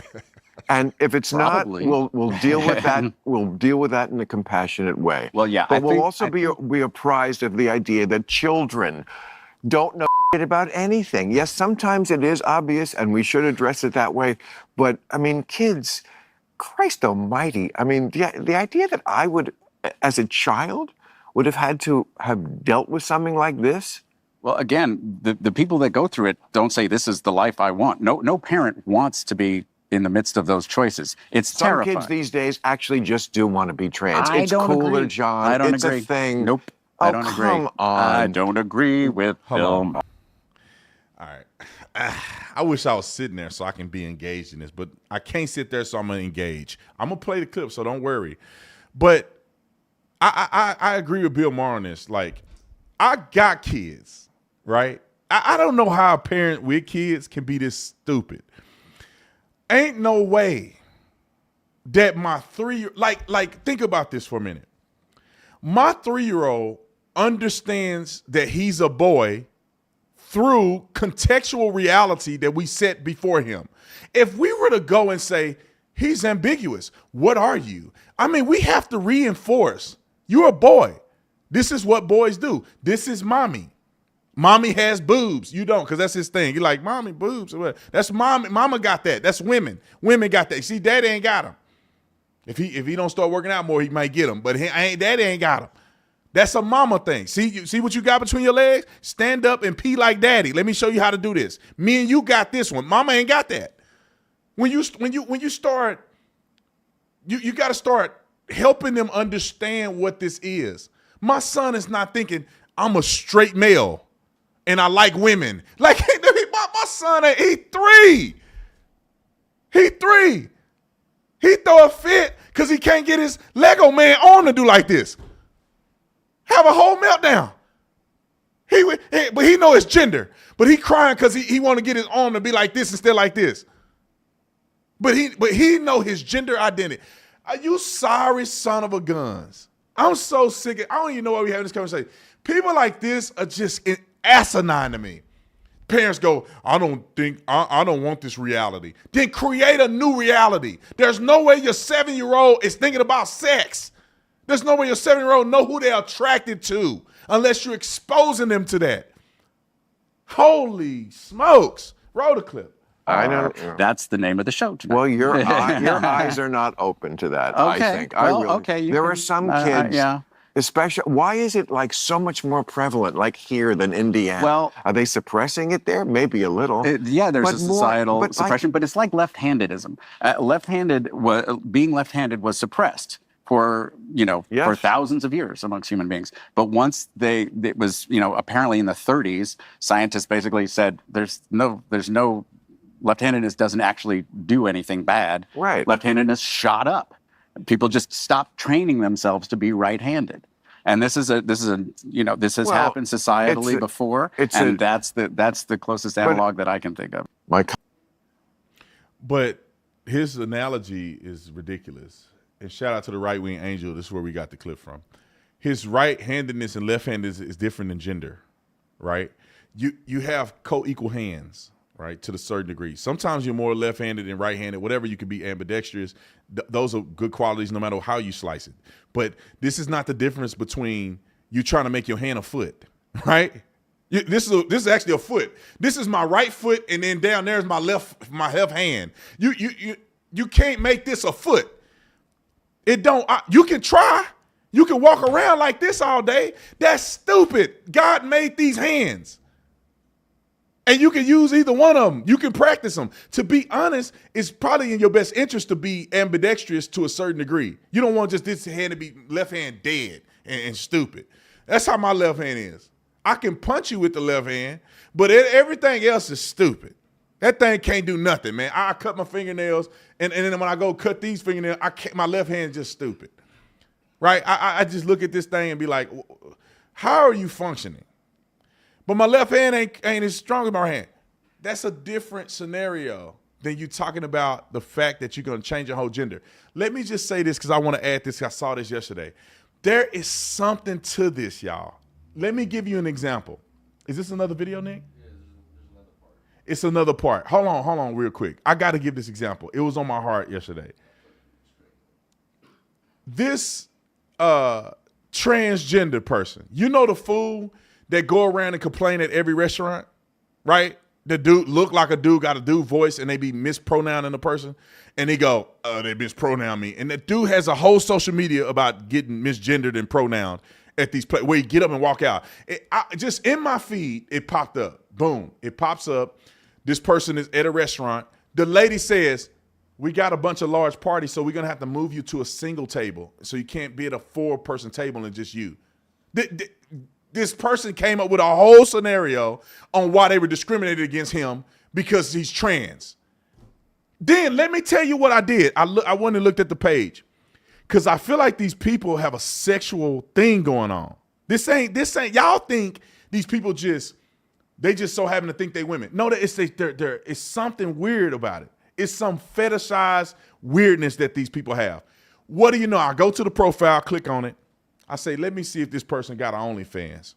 And if it's Probably. not, we'll deal with that. We'll deal with that in a compassionate way. Well, yeah, but we'll also be apprised of the idea that children don't know about anything. Yes, sometimes it is obvious, and we should address it that way. But I mean, kids, Christ Almighty! I mean, the idea that I would, as a child, would have had to have dealt with something like this. Well, again, the people that go through it don't say this is the life I want. No parent wants to be in the midst of those choices. It's terrifying. Some kids these days actually just do want to be trans. It's cooler, agree. John. I don't it's agree. A thing. Nope. Oh, I don't agree. Come on. I don't agree with Bill Maher. All right. I wish I was sitting there so I can be engaged in this, but I can't sit there, so I'm going to engage. I'm going to play the clip, so don't worry. But I agree with Bill Maher on this. Like, I got kids, right? I don't know how a parent with kids can be this stupid. Ain't no way that my like think about this for a minute. My 3-year-old understands that he's a boy through contextual reality that we set before him. If we were to go and say, he's ambiguous, what are you? I mean, we have to reinforce, you're a boy. This is what boys do. This is mommy. Mommy has boobs. You don't, because that's his thing. You're like, mommy, boobs. That's mommy. Mama got that. That's women. Women got that. See, daddy ain't got them. If he don't start working out more, he might get them. But daddy ain't got them. That's a mama thing. See what you got between your legs? Stand up and pee like daddy. Let me show you how to do this. Me and you got this one. Mama ain't got that. When you start, you got to start helping them understand what this is. My son is not thinking I'm a straight male and I like women. Like my son, he 3. He 3. He throw a fit because he can't get his Lego man on to do like this. Have a whole meltdown. But he know his gender. But he crying because he want to get his arm to be like this instead like this. But he know his gender identity. Are you sorry son of a guns? I'm so sick of, I don't even know why we having this conversation. People like this are just asinine to me. Parents go, I don't want this reality. Then create a new reality. There's no way your 7-year-old is thinking about sex. There's no way your 7-year-old know who they're attracted to unless you're exposing them to that. Holy smokes. Roll the clip. I know. That's the name of the show tonight. Well, your eyes are not open to that, I think. There are some kids, especially, why is it like so much more prevalent like here than Indiana? Well, are they suppressing it there? Maybe a little. There's a societal suppression, but it's like left-handedism. Being left-handed was suppressed for thousands of years amongst human beings. But once it was apparently in the 30s, scientists basically said there's no left-handedness doesn't actually do anything bad. Right. Left-handedness shot up. People just stopped training themselves to be right-handed. And this has happened societally before, and that's the closest analog that I can think of. But his analogy is ridiculous. And shout out to the right-wing angel. This is where we got the clip from. His right-handedness and left-handedness is different than gender, right? You have co-equal hands, right, to a certain degree. Sometimes you're more left-handed than right-handed, whatever. You could be ambidextrous. Those are good qualities no matter how you slice it. But this is not the difference between you trying to make your hand a foot, right? This is actually a foot. This is my right foot, and then down there is my left hand. You can't make this a foot. It don't. You can try. You can walk around like this all day. That's stupid. God made these hands. And you can use either one of them. You can practice them. To be honest, it's probably in your best interest to be ambidextrous to a certain degree. You don't want just this hand to be left hand dead and stupid. That's how my left hand is. I can punch you with the left hand, but everything else is stupid. That thing can't do nothing, man. I cut my fingernails, and then when I go cut these fingernails, my left hand is just stupid. Right? I just look at this thing and be like, how are you functioning? But my left hand ain't as strong as my right hand. That's a different scenario than you talking about the fact that you're going to change your whole gender. Let me just say this because I want to add this. I saw this yesterday. There is something to this, y'all. Let me give you an example. Is this another video, Nick? Yeah, there's another part. It's another part. Hold on real quick. I got to give this example. It was on my heart yesterday. This transgender person, you know the fool that go around and complain at every restaurant, right? The dude look like a dude, got a dude voice, and they be mispronouncing the person. And they go, they mispronoun me. And the dude has a whole social media about getting misgendered and pronounced at these places where you get up and walk out. Just in my feed, it popped up. Boom. It pops up. This person is at a restaurant. The lady says, we got a bunch of large parties, so we're going to have to move you to a single table. So you can't be at a 4-person table and just you. This person came up with a whole scenario on why they were discriminated against him because he's trans. Then let me tell you what I did. I went and looked at the page because I feel like these people have a sexual thing going on. This ain't y'all think these people they just so happen to think they women. No, it's something weird about it. It's some fetishized weirdness that these people have. What do you know? I go to the profile, click on it. I say, let me see if this person got an OnlyFans.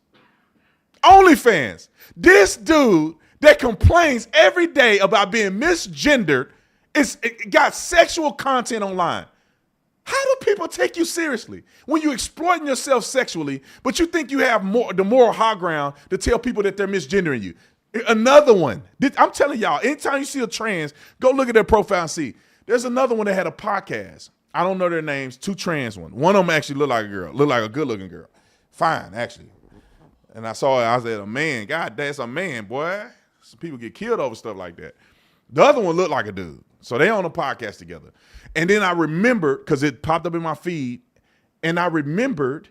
OnlyFans. This dude that complains every day about being misgendered it got sexual content online. How do people take you seriously when you're exploiting yourself sexually, but you think you have the moral high ground to tell people that they're misgendering you? Another one. I'm telling y'all, anytime you see a trans, go look at their profile and see. There's another one that had a podcast. I don't know their names. 2 trans ones. One of them actually looked like a girl. Looked like a good-looking girl. Fine, actually. And I saw it. I said, a man. God, that's a man, boy. Some people get killed over stuff like that. The other one looked like a dude. So they on a podcast together. And then I remembered, because it popped up in my feed, and I remembered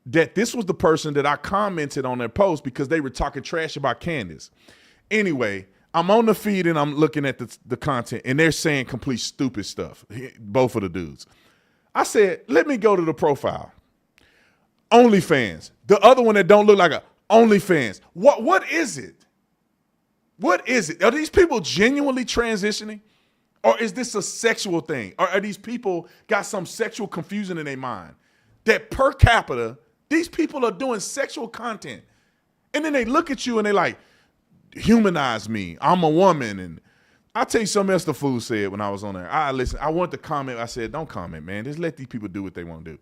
that this was the person that I commented on their post because they were talking trash about Candace. Anyway, I'm on the feed and I'm looking at the content, and they're saying complete stupid stuff, both of the dudes. I said, let me go to the profile. OnlyFans. The other one that don't look like a OnlyFans. What is it? What is it? Are these people genuinely transitioning? Or is this a sexual thing? Or are these people got some sexual confusion in their mind? That per capita, these people are doing sexual content. And then they look at you and they like, humanize me. I'm a woman. And I'll tell you something else the fool said when I was on there. I want to comment. I said, don't comment, man. Just let these people do what they want to do.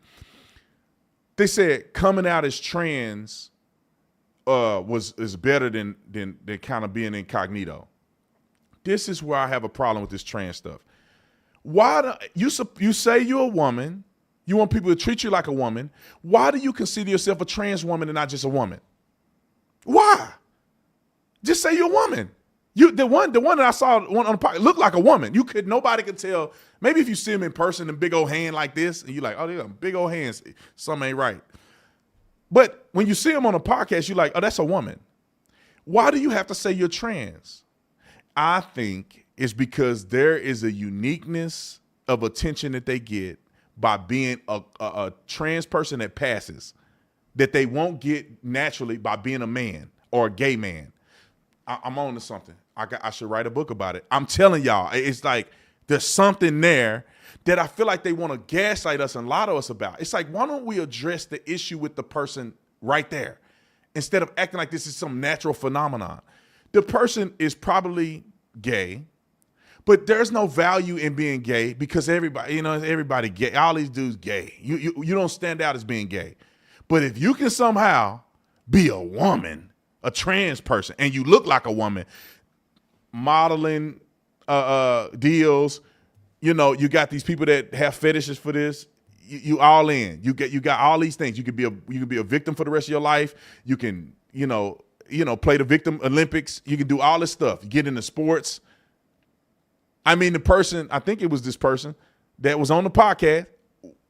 They said coming out as trans is better than kind of being incognito. This is where I have a problem with this trans stuff. Why you say you're a woman? You want people to treat you like a woman. Why do you consider yourself a trans woman and not just a woman? Why? Just say you're a woman. The one that I saw on the podcast looked like a woman. Nobody could tell. Maybe if you see him in person, and big old hand like this, and you're like, oh, they got big old hands. Something ain't right. But when you see him on a podcast, you're like, oh, that's a woman. Why do you have to say you're trans? I think it's because there is a uniqueness of attention that they get by being a trans person that passes that they won't get naturally by being a man or a gay man. I'm on to something. I should write a book about it. I'm telling y'all, it's like there's something there that I feel like they want to gaslight us and lie to us about. It's like, why don't we address the issue with the person right there instead of acting like this is some natural phenomenon? The person is probably gay, but there's no value in being gay because everybody gay. All these dudes gay. You don't stand out as being gay. But if you can somehow be a woman, a trans person, and you look like a woman, modeling deals, you got these people that have fetishes for this. You all in. You got all these things. You could be a victim for the rest of your life. You can play the victim Olympics. You can do all this stuff. You get into sports. I mean, the person, I think it was this person that was on the podcast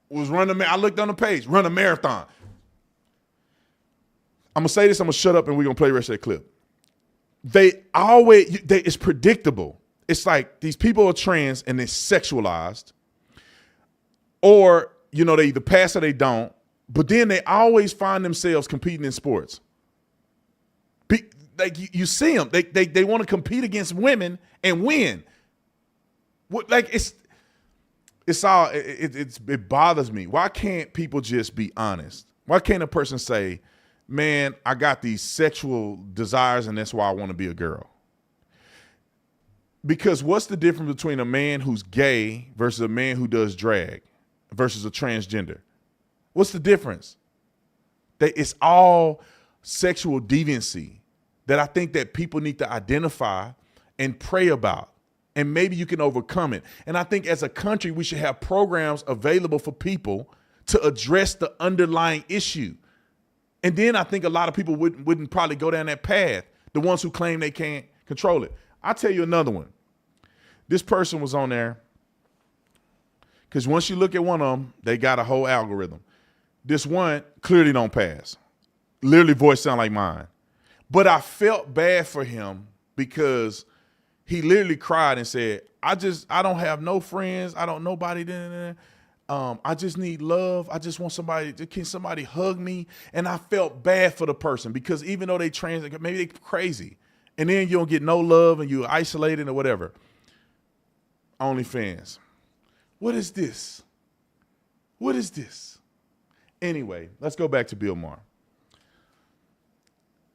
was I looked on the page, run a marathon. I'm going to say this, I'm going to shut up and we're going to play the rest of that clip. It's predictable. It's like these people are trans and they're sexualized, or, they either pass or they don't, but then they always find themselves competing in sports. Like you see them, they want to compete against women and win. It bothers me. Why can't people just be honest? Why can't a person say, man, I got these sexual desires and that's why I want to be a girl? Because what's the difference between a man who's gay versus a man who does drag versus a transgender? What's the difference? It's all sexual deviancy that I think that people need to identify and pray about. And maybe you can overcome it. And I think as a country, we should have programs available for people to address the underlying issue. And then I think a lot of people wouldn't probably go down that path, the ones who claim they can't control it. I'll tell you another one. This person was on there because once you look at one of them, they got a whole algorithm. This one clearly don't pass. Literally voice sound like mine. But I felt bad for him because he literally cried and said, I don't have no friends. I don't nobody. I just need love. I just want can somebody hug me? And I felt bad for the person because even though they trans, maybe they crazy. And then you don't get no love and you're isolated or whatever. OnlyFans. What is this? What is this? Anyway, let's go back to Bill Maher.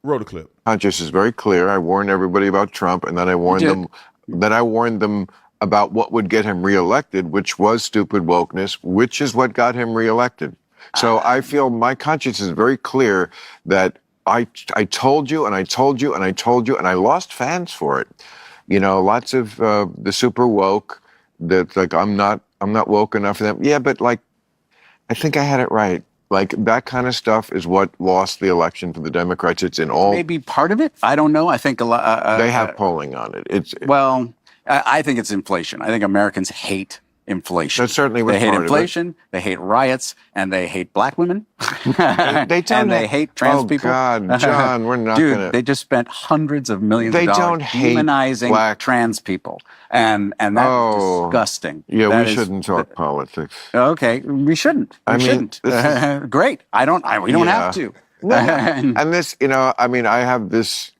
Roll the clip. Conscience is very clear. I warned everybody about Trump, and then I warned them about what would get him reelected, which was stupid wokeness, which is what got him reelected. So I feel my conscience is very clear that I told you and I told you and I told you, and I lost fans for it. You know, lots of the super woke that like I'm not woke enough for them. Yeah, but like I think I had it right. Like that kind of stuff is what lost the election for the Democrats. It's in all. Maybe part of it. I don't know. I think a lot. They have polling on it. I think it's inflation. I think Americans hate inflation. That's certainly what they hate inflation. They hate riots, and they hate black women. They hate trans people. Oh God, John, we're not Dude, gonna. They just spent hundreds of millions of dollars demonizing trans people, and that's disgusting. Yeah, we shouldn't talk politics. Okay, we shouldn't. We shouldn't. Great. We don't have to. No. And this, you know, I mean, I have this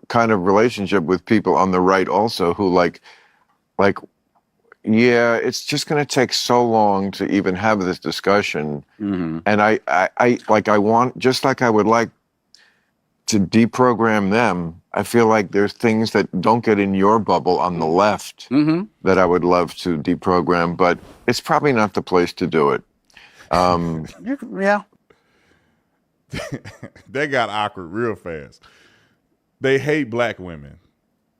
kind of relationship with people on the right also who like, yeah, it's just going to take so long to even have this discussion. Mm-hmm. And I want, just like I would like to deprogram them, I feel like there's things that don't get in your bubble on the left that I would love to deprogram, but it's probably not the place to do it. Yeah. That got awkward real fast. They hate black women.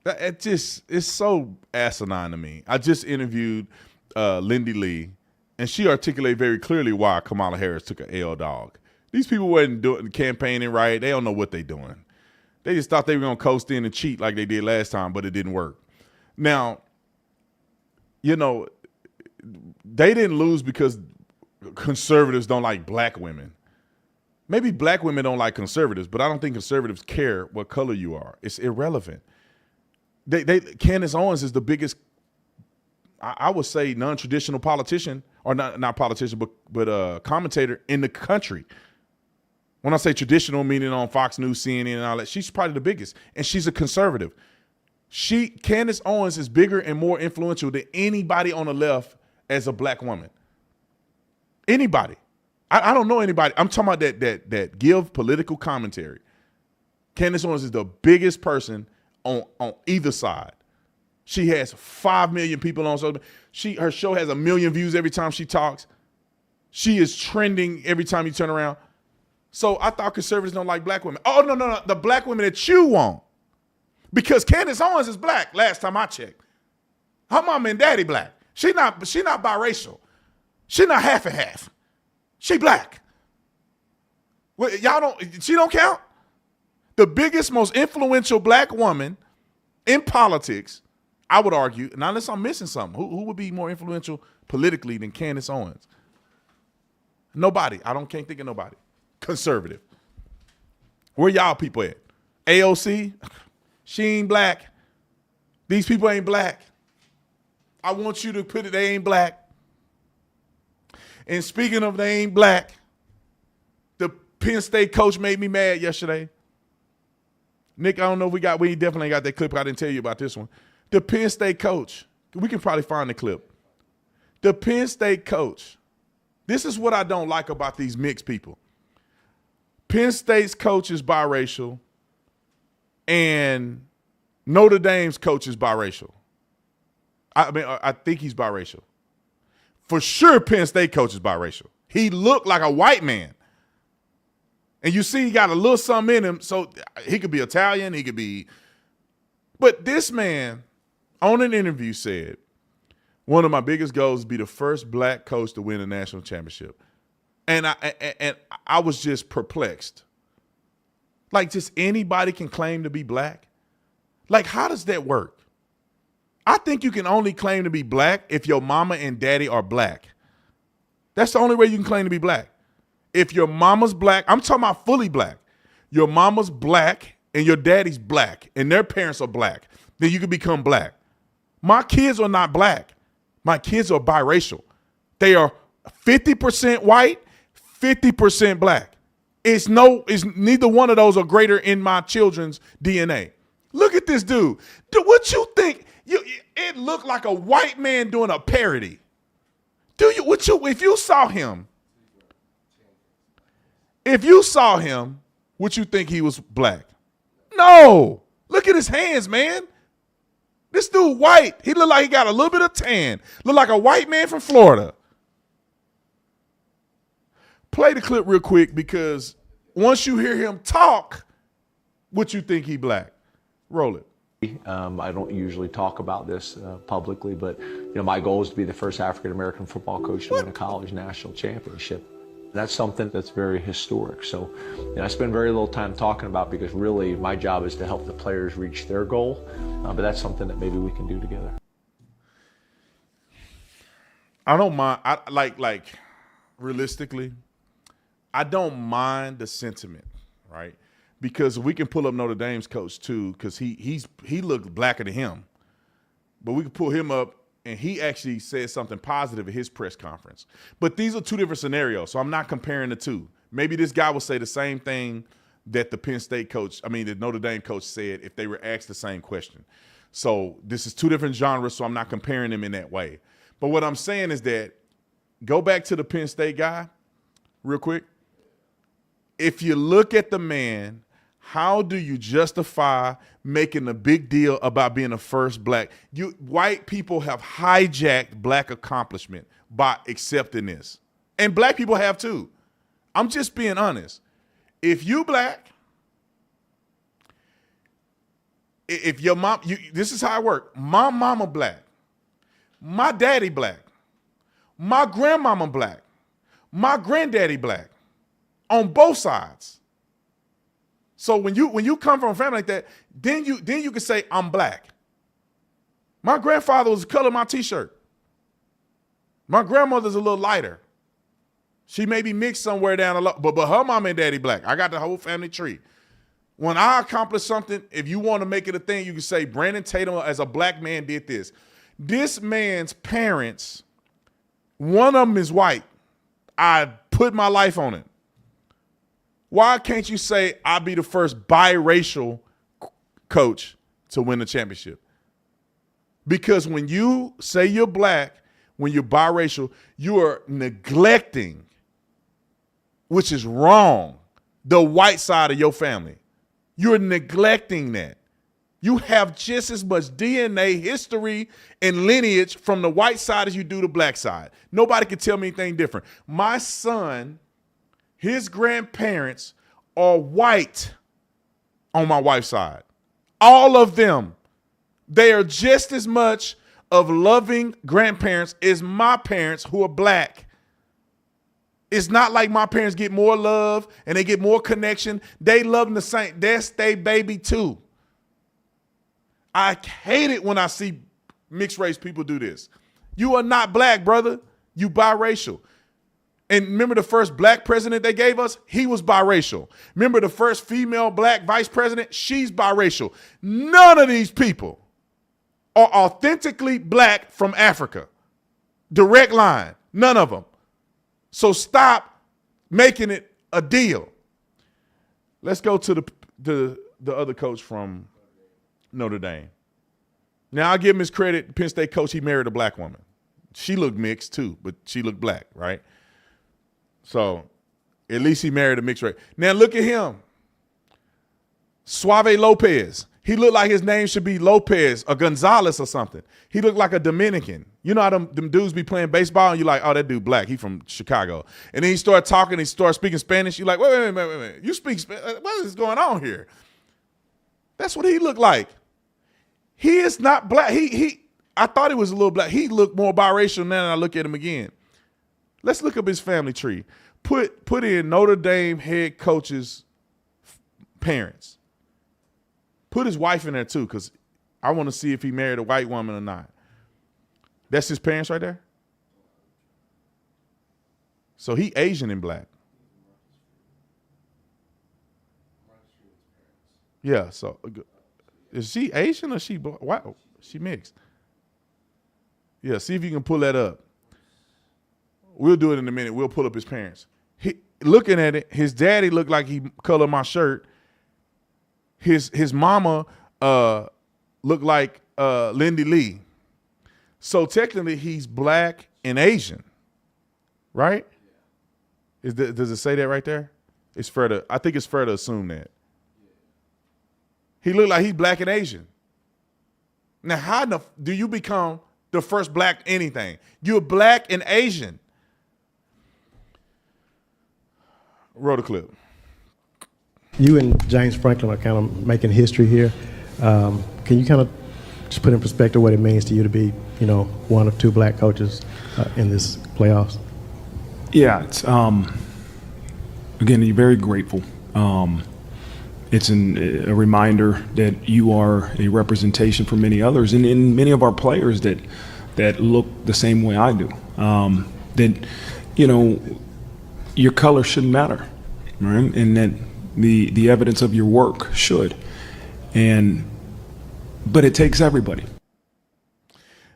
It's so asinine to me. I just interviewed Lindy Li, and she articulated very clearly why Kamala Harris took an L, dog. These people wasn't doing campaigning right. They don't know what they're doing. They just thought they were going to coast in and cheat like they did last time, but it didn't work. Now, you know, they didn't lose because conservatives don't like black women. Maybe black women don't like conservatives, but I don't think conservatives care what color you are. It's irrelevant. Candace Owens is the biggest, I would say, non-traditional politician, or not politician, but commentator in the country. When I say traditional, meaning on Fox News, CNN, and all that, she's probably the biggest, and she's a conservative. Candace Owens is bigger and more influential than anybody on the left as a black woman. Anybody. I don't know anybody. I'm talking about that give political commentary. Candace Owens is the biggest person on either side. She has 5 million people on social. Her show has 1 million views every time she talks. She is trending every time you turn around. So I thought conservatives don't like black women. Oh, no. The black women that you want. Because Candace Owens is black, last time I checked. Her mama and daddy black. She not biracial. She not half and half. She black. Well, she don't count? The biggest, most influential black woman in politics, I would argue, and unless I'm missing something, who would be more influential politically than Candace Owens? Nobody. Can't think of nobody. Conservative. Where y'all people at? AOC? She ain't black. These people ain't black. I want you to put it, they ain't black. And speaking of they ain't black, the Penn State coach made me mad yesterday. Nick, I don't know if we definitely got that clip. I didn't tell you about this one. The Penn State coach, we can probably find the clip. The Penn State coach, this is what I don't like about these mixed people. Penn State's coach is biracial, and Notre Dame's coach is biracial. I think he's biracial. For sure, Penn State coach is biracial. He looked like a white man. And you see he got a little something in him, so he could be Italian, he could be. But this man, on an interview, said, one of my biggest goals is to be the first black coach to win a national championship. And I was just perplexed. Like, just anybody can claim to be black? Like, how does that work? I think you can only claim to be black if your mama and daddy are black. That's the only way you can claim to be black. If your mama's black, I'm talking about fully black. Your mama's black and your daddy's black and their parents are black, then you can become black. My kids are not black. My kids are biracial. They are 50% white, 50% black. It's neither one of those are greater in my children's DNA. Look at this dude. What you think? It looked like a white man doing a parody. If you saw him, would you think he was black? No. Look at his hands, man. This dude white. He look like he got a little bit of tan. Look like a white man from Florida. Play the clip real quick, because once you hear him talk, would you think he black? Roll it. I don't usually talk about this publicly, but my goal is to be the first African American football coach to win a college national championship. That's something that's very historic. So I spend very little time talking about, because really my job is to help the players reach their goal. But that's something that maybe we can do together. I don't mind. Realistically, I don't mind the sentiment, right? Because we can pull up Notre Dame's coach too, because he looked blacker than him. But we can pull him up, and he actually said something positive at his press conference. But these are two different scenarios, so I'm not comparing the two. Maybe this guy will say the same thing that the Notre Dame coach said if they were asked the same question. So this is two different genres, so I'm not comparing them in that way. But what I'm saying is that, go back to the Penn State guy real quick. If you look at the man, how do you justify making a big deal about being the first black? White people have hijacked black accomplishment by accepting this. And black people have too. I'm just being honest. If you black, if your mom, this is how it works. My mama black, my daddy black, my grandmama black, my granddaddy black, on both sides. So when you come from a family like that, then you can say I'm black. My grandfather was the color of my t-shirt. My grandmother's a little lighter. She may be mixed somewhere down the line, but her mom and daddy black. I got the whole family tree. When I accomplish something, if you want to make it a thing, you can say Brandon Tatum as a black man did this. This man's parents, one of them is white. I put my life on it. Why can't you say I'll be the first biracial coach to win the championship? Because when you say you're black, when you're biracial, you are neglecting, which is wrong, the white side of your family. You're neglecting that. You have just as much DNA, history, and lineage from the white side as you do the black side. Nobody can tell me anything different. My son, his grandparents are white on my wife's side. All of them. They are just as much of loving grandparents as my parents who are black. It's not like my parents get more love and they get more connection. They love them the same. That's their baby too. I hate it when I see mixed race people do this. You are not black, brother. You biracial. And remember the first black president they gave us? He was biracial. Remember the first female black vice president? She's biracial. None of these people are authentically black from Africa. Direct line. None of them. So stop making it a deal. Let's go to the other coach from Notre Dame. Now, I'll give him his credit. Penn State coach, he married a black woman. She looked mixed too, but she looked black, right? So at least he married a mixed race. Now look at him. Suave Lopez. He looked like his name should be Lopez or Gonzalez or something. He looked like a Dominican. You know how them dudes be playing baseball and you're like, oh, that dude black. He from Chicago. And then he started talking. He started speaking Spanish. You're like, wait. You speak Spanish. What is going on here? That's what he looked like. He is not black. I thought he was a little black. He looked more biracial now than I look at him again. Let's look up his family tree. Put in Notre Dame head coach's parents. Put his wife in there too, because I want to see if he married a white woman or not. That's his parents right there? So he Asian and black. Yeah, so is she Asian or she black? Wow, she mixed. Yeah, see if you can pull that up. We'll do it in a minute. We'll pull up his parents. Looking at it, his daddy looked like he colored my shirt. His mama looked like Lindy Li. So technically, he's black and Asian, right? Does it say that right there? It's fair to. I think it's fair to assume that. He looked like he's black and Asian. Now, how do you become the first black anything? You're black and Asian. Roll the clip. You and James Franklin are kind of making history here. Can you kind of just put in perspective what it means to you to be, one of two black coaches in this playoffs? Yeah, it's again, you're very grateful. It's a reminder that you are a representation for many others, and many of our players that look the same way I do. That your color shouldn't matter, right? And that the evidence of your work should. But it takes everybody.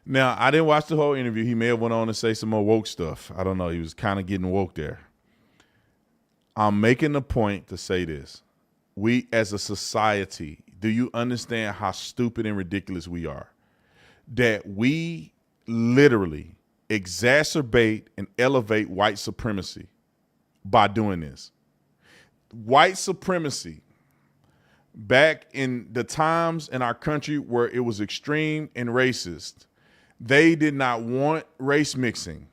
Now, I didn't watch the whole interview. He may have went on to say some more woke stuff. I don't know. He was kind of getting woke there. I'm making the point to say this. We as a society, do you understand how stupid and ridiculous we are? That we literally exacerbate and elevate white supremacy by doing this. White supremacy, back in the times in our country where it was extreme and racist, they did not want race mixing.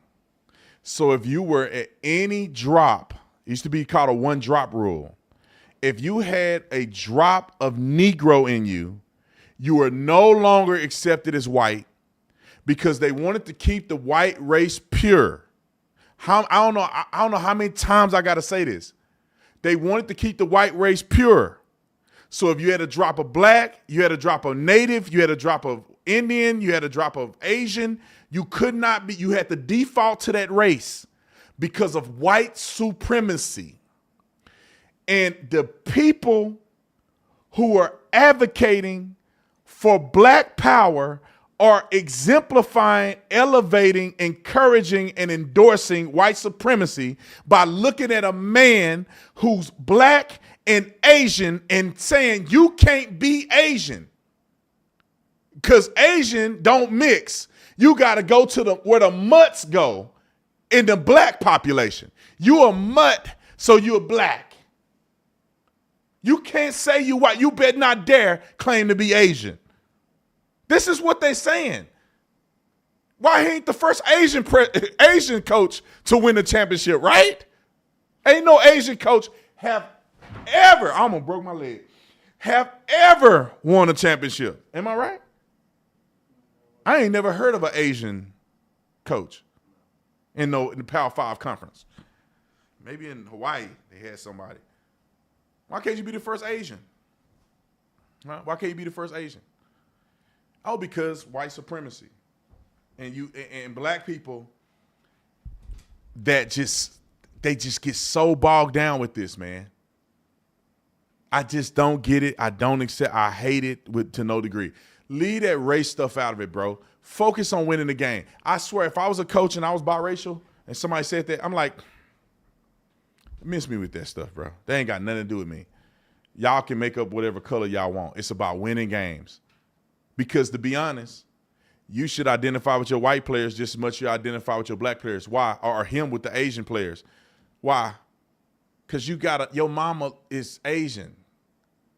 So if you were at any drop, it used to be called a one drop rule. If you had a drop of Negro in you, you were no longer accepted as white because they wanted to keep the white race pure. I don't know how many times I got to say this. They wanted to keep the white race pure. So if you had a drop of black, you had a drop of native, you had a drop of Indian, you had a drop of Asian, you could not be, you had to default to that race because of white supremacy. And the people who are advocating for black power are exemplifying, elevating, encouraging, and endorsing white supremacy by looking at a man who's black and Asian and saying you can't be Asian because Asian don't mix. You got to go to where the mutts go in the black population. You a mutt, so you're black. You can't say you white. You better not dare claim to be Asian. This is what they're saying. Why he ain't the first Asian coach to win the championship, right? Ain't no Asian coach have ever, I almost broke my leg, have ever won a championship. Am I right? I ain't never heard of an Asian coach in the Power 5 conference. Maybe in Hawaii they had somebody. Why can't you be the first Asian? Huh? Why can't you be the first Asian? Oh, because white supremacy. And black people they just get so bogged down with this, man. I just don't get it. I don't accept. I hate it to no degree. Leave that race stuff out of it, bro. Focus on winning the game. I swear, if I was a coach and I was biracial and somebody said that, I'm like, miss me with that stuff, bro. They ain't got nothing to do with me. Y'all can make up whatever color y'all want. It's about winning games. Because to be honest, you should identify with your white players just as much as you identify with your black players. Why? Or him with the Asian players. Why? Because your mama is Asian.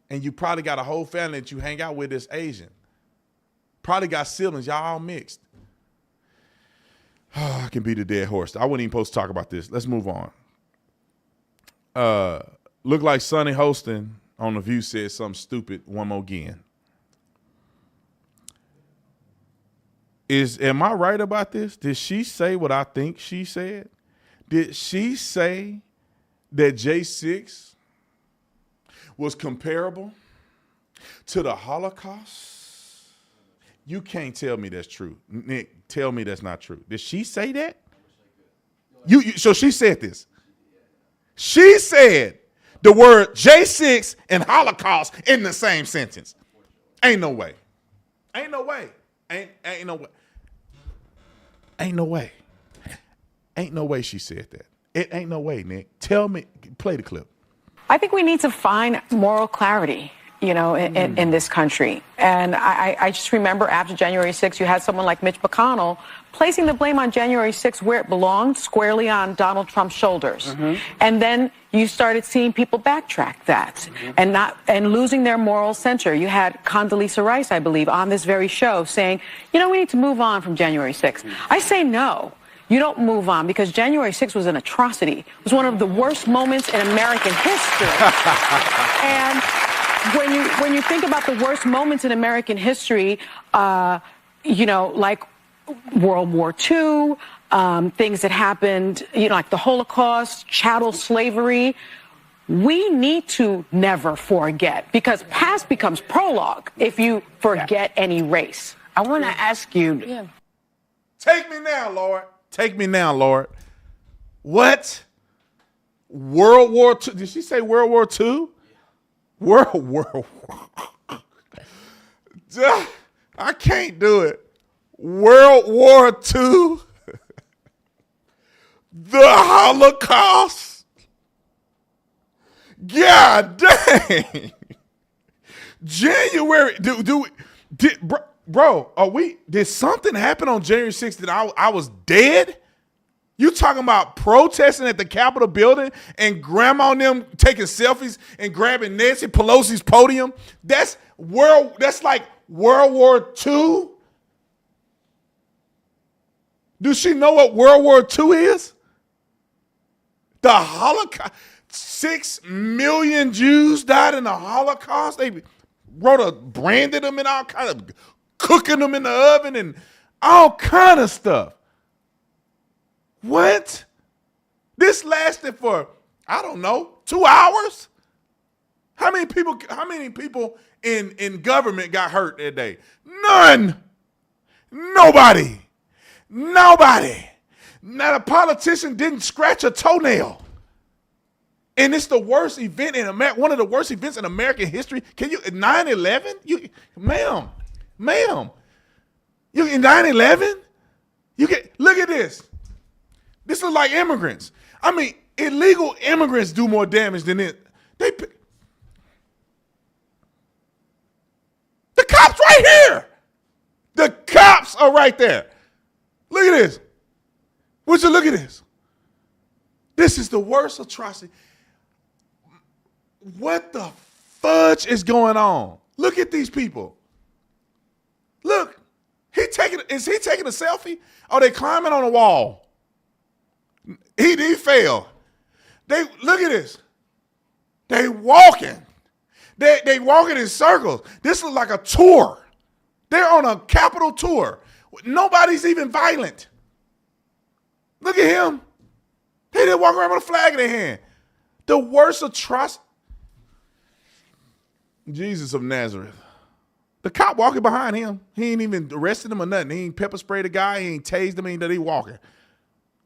And you probably got a whole family that you hang out with that's Asian. Probably got siblings. Y'all all mixed. Oh, I can beat a dead horse. I wasn't even supposed to talk about this. Let's move on. Look like Sonny Hostin on The View said something stupid one more again. Am I right about this? Did she say what I think she said? Did she say that J6 was comparable to the Holocaust? You can't tell me that's true. Nick, tell me that's not true. Did she say that? So she said this. She said the word J6 and Holocaust in the same sentence. Ain't no way. Ain't no way. Ain't no way. Ain't no way. Ain't no way she said that. It ain't no way, Nick. Tell me, play the clip. I think we need to find moral clarity, in this country. And I just remember after January 6th, you had someone like Mitch McConnell placing the blame on January 6th where it belonged, squarely on Donald Trump's shoulders. And then you started seeing people backtrack that and losing their moral center. You had Condoleezza Rice, I believe, on this very show saying, we need to move on from January 6th. I say no. You don't move on, because January 6th was an atrocity. It was one of the worst moments in American history. And when you think about the worst moments in American history, like World War II, things that happened, like the Holocaust, chattel slavery, we need to never forget, because past becomes prologue if you forget any race. I want to ask you. Take me now, Lord. Take me now, Lord. What? World War II? Did she say World War II? World War. I can't do it. World War II? The Holocaust? God dang. January. Bro, did something happen on January 6th that I was dead? You talking about protesting at the Capitol building and grandma and them taking selfies and grabbing Nancy Pelosi's podium? That's like World War II? Does she know what World War II is? The Holocaust. 6 million Jews died in the Holocaust. They branded them and all kind of cooking them in the oven and all kind of stuff. What? This lasted for, I don't know, 2 hours? How many people in government got hurt that day? None. Nobody. Not a politician didn't scratch a toenail. And it's the worst event in America, one of the worst events in American history. Can you, 9/11? Ma'am, you in 9/11? Look at this. This is like immigrants. I mean, illegal immigrants do more damage than it. The cops right here. The cops are right there. Look at this. Would you look at this? This is the worst atrocity. What the fudge is going on? Look at these people. Look, is he taking a selfie? Are they climbing on a wall? He fell. Look at this. They walking. They walking in circles. This is like a tour. They're on a Capitol tour. Nobody's even violent. Look at him. They didn't walk around with a flag in their hand. The worst atrocity. Jesus of Nazareth. The cop walking behind him. He ain't even arrested him or nothing. He ain't pepper sprayed the guy. He ain't tased him. He walking.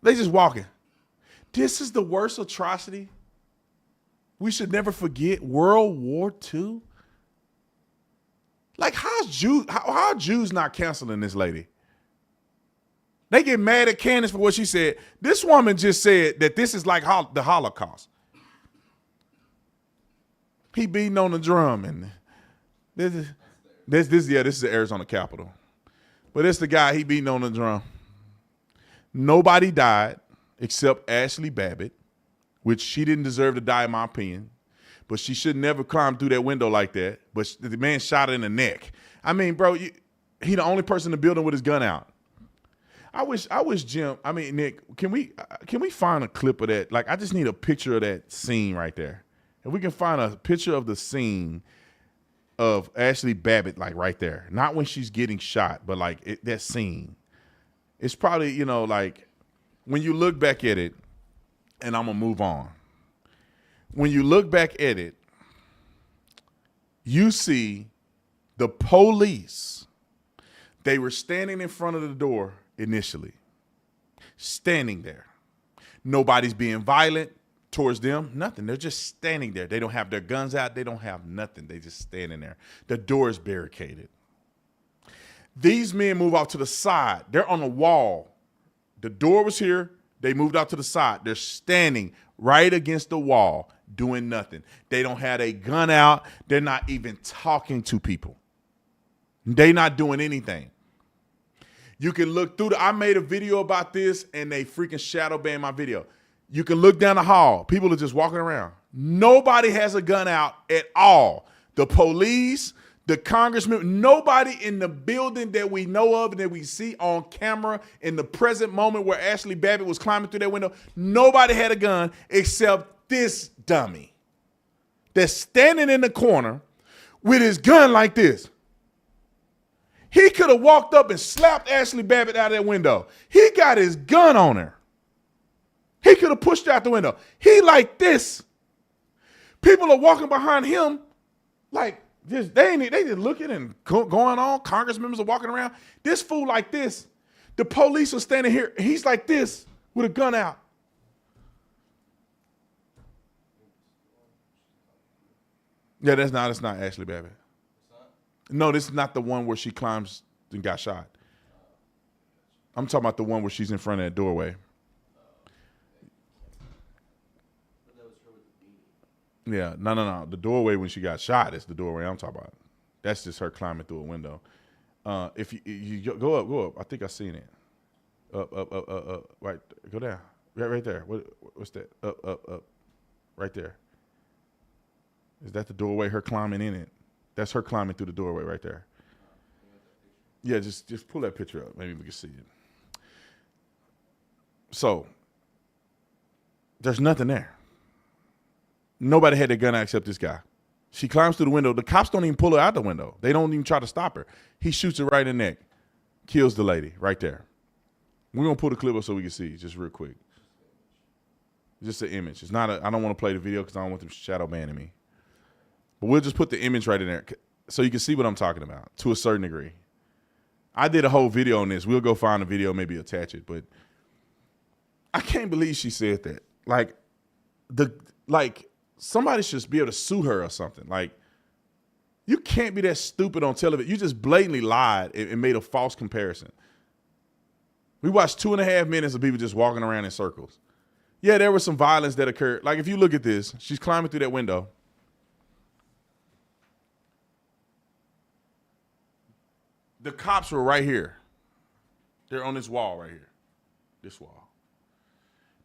They just walking. This is the worst atrocity. We should never forget World War II. Like, how are Jews not canceling this lady? They get mad at Candace for what she said. This woman just said that this is like the Holocaust. He beating on the drum, and this is the Arizona Capitol. But it's the guy, he beating on the drum. Nobody died except Ashley Babbitt, which she didn't deserve to die in my opinion. But she should never climb through that window like that. But the man shot her in the neck. I mean, bro, he the only person in the building with his gun out. I wish Nick, can we find a clip of that? Like, I just need a picture of that scene right there. If we can find a picture of the scene of Ashley Babbitt, like right there, not when she's getting shot, but like that scene. It's probably, like when you look back at it, and I'm gonna move on. When you look back at it, you see the police. They were standing in front of the door initially, standing there. Nobody's being violent towards them, nothing. They're just standing there. They don't have their guns out. They don't have nothing. They just standing there. The door is barricaded. These men move off to the side. They're on the wall. The door was here. They moved out to the side. They're standing right against the wall doing nothing. They don't have a gun out. They're not even talking to people. They're not doing anything. You can look through I made a video about this and they freaking shadow banned my video. You can look down the hall. People are just walking around. Nobody has a gun out at all. The police, the congressman, nobody in the building that we know of and that we see on camera in the present moment where Ashley Babbitt was climbing through that window, nobody had a gun except this dummy that's standing in the corner with his gun like this. He could have walked up and slapped Ashley Babbitt out of that window. He got his gun on her. He could have pushed her out the window. He like this. People are walking behind him like they just looking and going on. Congress members are walking around. This fool like this. The police are standing here. He's like this with a gun out. Yeah, that's not Ashley Babbitt. No, this is not the one where she climbs and got shot. I'm talking about the one where she's in front of that doorway. Yeah, no. The doorway when she got shot is the doorway I'm talking about. That's just her climbing through a window. If you go up. I think I seen it. Up. Right, go down. Right there. What's that? Up. Right there. Is that the doorway? Her climbing in it. That's her climbing through the doorway right there. Yeah, just pull that picture up. Maybe we can see it. So there's nothing there. Nobody had their gun out except this guy. She climbs through the window. The cops don't even pull her out the window. They don't even try to stop her. He shoots her right in the neck. Kills the lady right there. We're going to pull the clip up so we can see just real quick. Just an image. It's not I don't want to play the video because I don't want them shadow banning me. But we'll just put the image right in there so you can see what I'm talking about to a certain degree. I did a whole video on this. We'll go find a video, maybe attach it. But I can't believe she said that. Somebody should be able to sue her or something. Like, you can't be that stupid on television. You just blatantly lied and made a false comparison. We watched 2.5 minutes of people just walking around in circles. Yeah, there was some violence that occurred. Like, if you look at this, she's climbing through that window. The cops were right here. They're on this wall right here. This wall.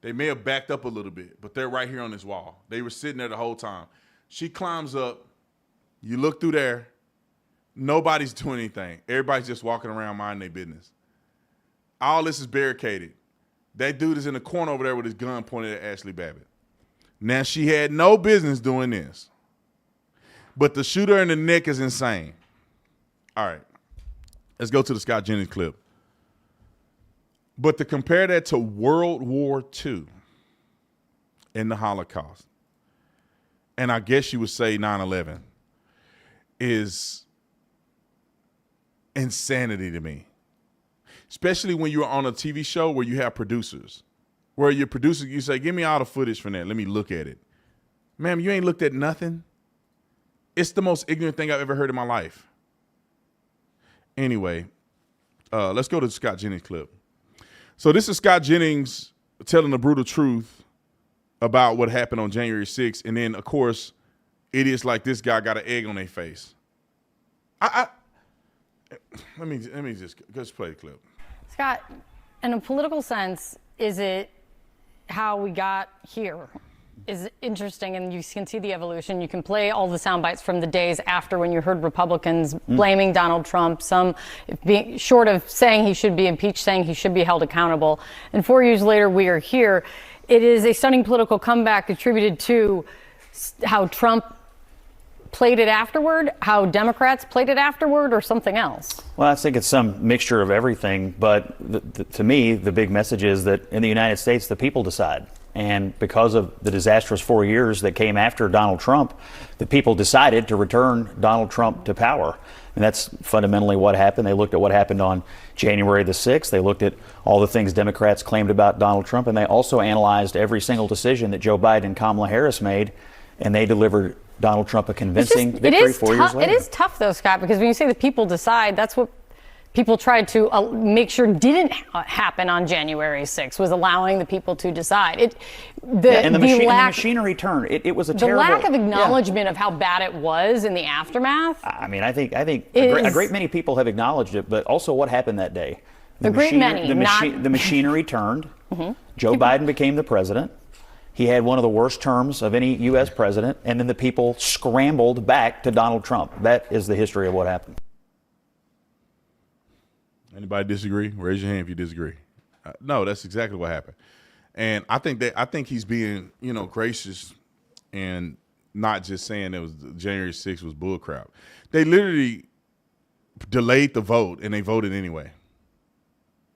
They may have backed up a little bit, but they're right here on this wall. They were sitting there the whole time. She climbs up. You look through there. Nobody's doing anything. Everybody's just walking around minding their business. All this is barricaded. That dude is in the corner over there with his gun pointed at Ashley Babbitt. Now, she had no business doing this. But the shooter in the neck is insane. All right. Let's go to the Scott Jennings clip. But to compare that to World War II and the Holocaust, and I guess you would say 9/11, is insanity to me. Especially when you're on a TV show where you have producers. Where your producer, you say, give me all the footage from that. Let me look at it. Ma'am, you ain't looked at nothing. It's the most ignorant thing I've ever heard in my life. Anyway, let's go to the Scott Jennings clip. So this is Scott Jennings telling the brutal truth about what happened on January 6th. And then, of course, idiots like this guy got an egg on their face. Let me just play the clip. Scott, in a political sense, is it how we got here? Is interesting, and you can see the evolution. You can play all the sound bites from the days after when you heard Republicans blaming Donald Trump, some being short of saying he should be impeached, saying he should be held accountable. And 4 years later, we are here. It is a stunning political comeback attributed to how Trump played it afterward, how Democrats played it afterward, or something else? Well, I think it's some mixture of everything. But to me, the big message is that in the United States, the people decide. And because of the disastrous 4 years that came after Donald Trump, the people decided to return Donald Trump to power. And that's fundamentally what happened. They looked at what happened on January the 6th. They looked at all the things Democrats claimed about Donald Trump. And they also analyzed every single decision that Joe Biden and Kamala Harris made. And they delivered Donald Trump a convincing victory 4 years later. It is tough, though, Scott, because when you say the people decide, that's what people tried to make sure didn't happen on January 6th, was allowing the people to decide. The machinery turned. It was a terrible... The lack of acknowledgement of how bad it was in the aftermath. I mean, I think a great many people have acknowledged it, but also what happened that day. The machinery turned. Mm-hmm. Joe Biden became the president. He had one of the worst terms of any U.S. president, and then the people scrambled back to Donald Trump. That is the history of what happened. Anybody disagree? Raise your hand if you disagree. No, that's exactly what happened. And I think he's being, gracious and not just saying it was January 6th was bullcrap. They literally delayed the vote and they voted anyway.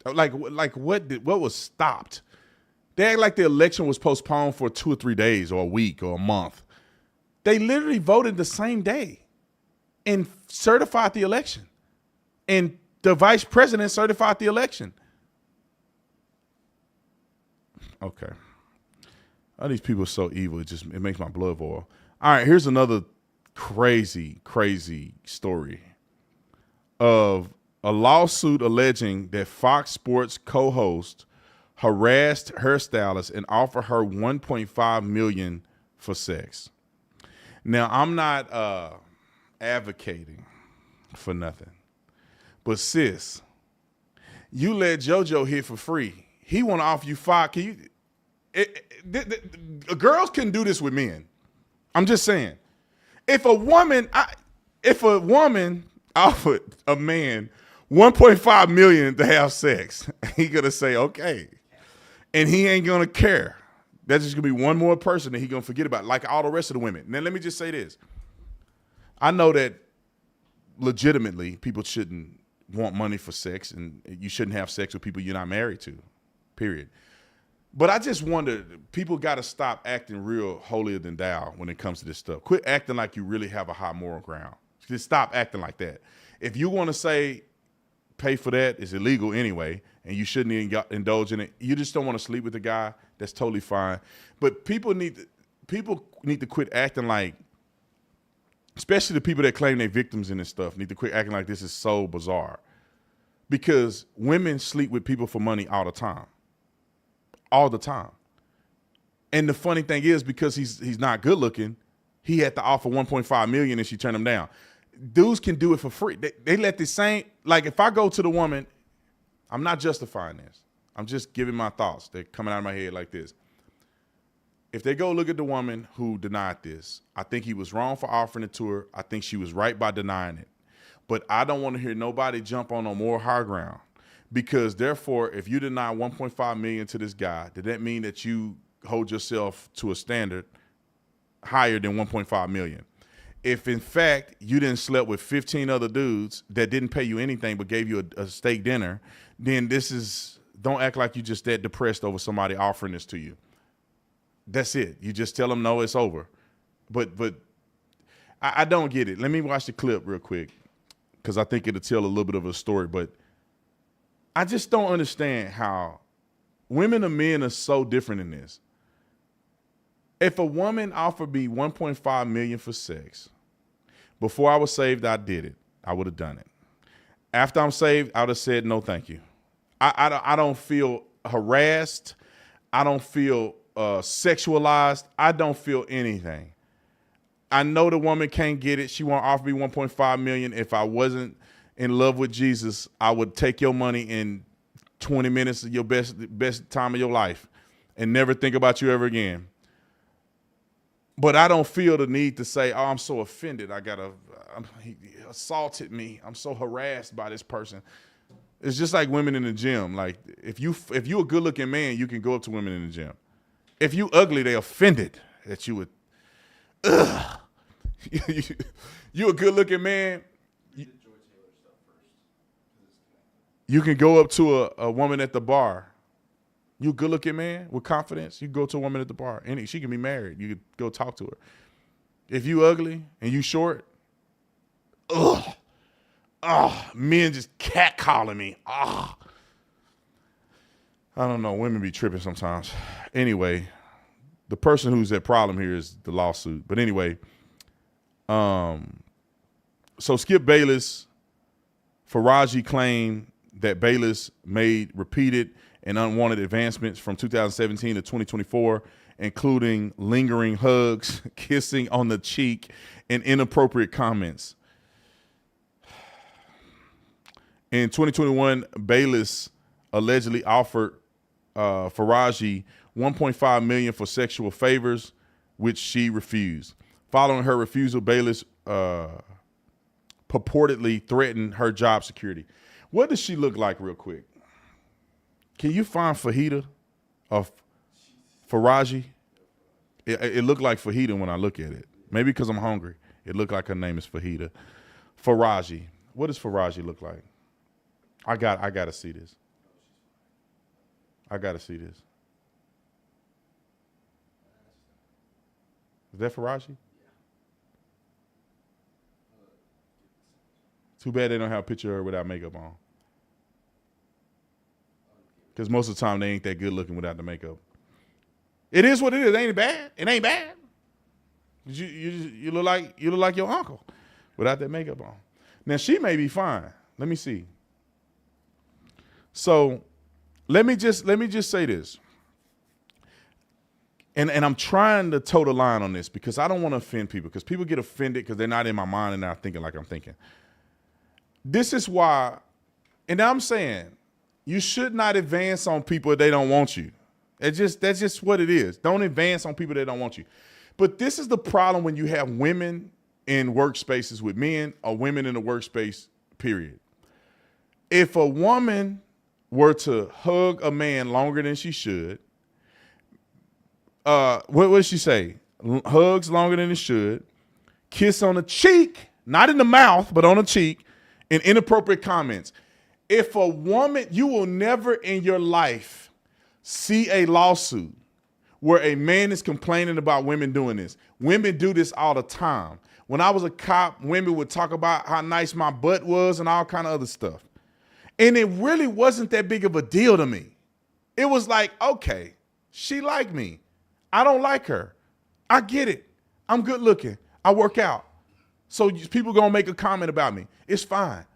Like what was stopped? They act like the election was postponed for 2 or 3 days or a week or a month. They literally voted the same day and certified the election. And the vice president certified the election. Okay. All these people are so evil. It makes my blood boil. All right, here's another crazy story of a lawsuit alleging that Fox Sports co-host harassed hairstylist and offered her $1.5 million for sex. Now, I'm not advocating for nothing, but sis, you let JoJo hit for free. He want to offer you $5. Girls can do this with men. I'm just saying, if a woman offered a man $1.5 million to have sex, he gonna say okay, and he ain't gonna care. That's just gonna be one more person that he gonna forget about, like all the rest of the women. Now let me just say this: I know that legitimately people shouldn't want money for sex, and you shouldn't have sex with people you're not married to. Period. But I just wonder, people got to stop acting real holier than thou when it comes to this stuff. Quit acting like you really have a high moral ground. Just stop acting like that. If you want to say pay for that, it's illegal anyway, and you shouldn't even indulge in it. You just don't want to sleep with a guy. That's totally fine. But people need to quit acting like, especially the people that claim they're victims in this stuff, need to quit acting like this is so bizarre. Because women sleep with people for money all the time. All the time. And the funny thing is, because he's not good looking, he had to offer $1.5 million and she turned him down. Dudes can do it for free. They let the same, like if I go to the woman, I'm not justifying this. I'm just giving my thoughts. They're coming out of my head like this. If they go look at the woman who denied this, I think he was wrong for offering it to her. I think she was right by denying it. But I don't want to hear nobody jump on a more high ground. Because therefore, if you deny $1.5 million to this guy, did that mean that you hold yourself to a standard higher than $1.5 million? If in fact you didn't slept with 15 other dudes that didn't pay you anything but gave you a steak dinner, then don't act like you just that depressed over somebody offering this to you. That's it. You just tell them no, it's over. But I don't get it. Let me watch the clip real quick because I think it'll tell a little bit of a story. But I just don't understand how women and men are so different in this. If a woman offered me $1.5 million for sex, before I was saved, I did it. I would have done it. After I'm saved, I would have said no, thank you. I don't feel harassed. I don't feel sexualized. I don't feel anything. I know the woman can't get it. She won't offer me $1.5 million. If I wasn't in love with Jesus, I would take your money in 20 minutes of your best time of your life and never think about you ever again. But I don't feel the need to say, oh, I'm so offended. He assaulted me. I'm so harassed by this person. It's just like women in the gym. Like if you're a good looking man, you can go up to women in the gym. If you ugly, they're offended that you would, you a good looking man. You can go up to a woman at the bar. You a good-looking man with confidence, you go to a woman at the bar. She can be married. You could go talk to her. If you ugly and you short, men just catcalling me. I don't know. Women be tripping sometimes. Anyway, the person who's at problem here is the lawsuit. But anyway, so Skip Bayless Faraji claimed that Bayless made repeated and unwanted advancements from 2017 to 2024, including lingering hugs, kissing on the cheek, and inappropriate comments. In 2021, Bayless allegedly offered Faraji $1.5 million for sexual favors, which she refused. Following her refusal, Bayless purportedly threatened her job security. What does she look like, real quick? Can you find Fahita of Faraji? It looked like Fahita when I look at it. Maybe because I'm hungry. It looked like her name is Fahita. Faraji. What does Faraji look like? I gotta see this. I gotta see this. Is that Faraji? Too bad they don't have a picture of her without makeup on. Because most of the time they ain't that good looking without the makeup. It is what it is. It ain't bad. It ain't bad. You look like your uncle without that makeup on. Now she may be fine. Let me see. So let me just say this. And I'm trying to toe the line on this because I don't want to offend people, because people get offended because they're not in my mind and they're not thinking like I'm thinking. This is why, and I'm saying, you should not advance on people if they don't want you. That's just what it is. Don't advance on people that don't want you. But this is the problem when you have women in workspaces with men or women in the workspace, period. If a woman were to hug a man longer than she should, what did she say? Hugs longer than it should, kiss on the cheek, not in the mouth, but on the cheek, and inappropriate comments. If a woman, you will never in your life see a lawsuit where a man is complaining about women doing this. Women do this all the time. When I was a cop, women would talk about how nice my butt was and all kind of other stuff. And it really wasn't that big of a deal to me. It was like, okay, she liked me. I don't like her. I get it. I'm good looking. I work out. So people gonna make a comment about me. It's fine.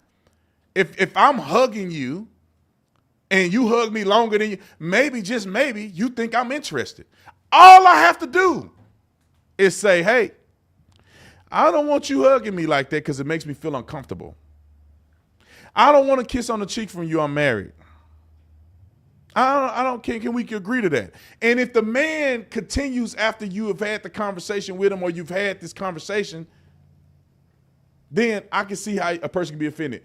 If I'm hugging you and you hug me longer than you, maybe, just maybe, you think I'm interested. All I have to do is say, hey, I don't want you hugging me like that because it makes me feel uncomfortable. I don't want to kiss on the cheek from you. I'm married. I don't care. Can we agree to that? And if the man continues after you have had the conversation with him or you've had this conversation, then I can see how a person can be offended.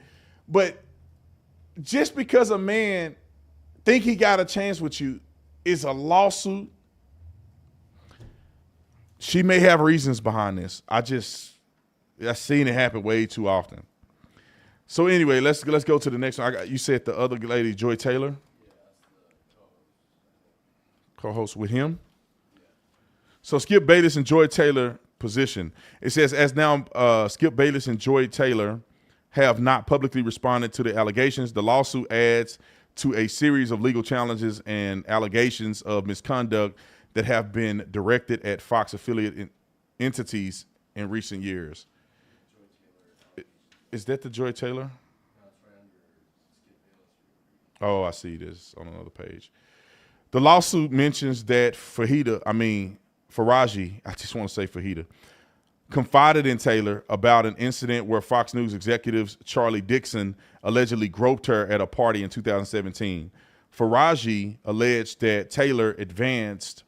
But just because a man think he got a chance with you is a lawsuit. She may have reasons behind this. I've seen it happen way too often. So anyway, let's go to the next one. You said the other lady, Joy Taylor, co-host with him. So Skip Bayless and Joy Taylor position. It says, as now Skip Bayless and Joy Taylor have not publicly responded to the allegations, the lawsuit adds to a series of legal challenges and allegations of misconduct that have been directed at Fox affiliate entities in recent years. Is that the Joy Taylor? Oh, I see this on another page. The lawsuit mentions that Faraji, I just want to say Fahita, confided in Taylor about an incident where Fox News executives Charlie Dixon allegedly groped her at a party in 2017. Faraji alleged that Taylor advised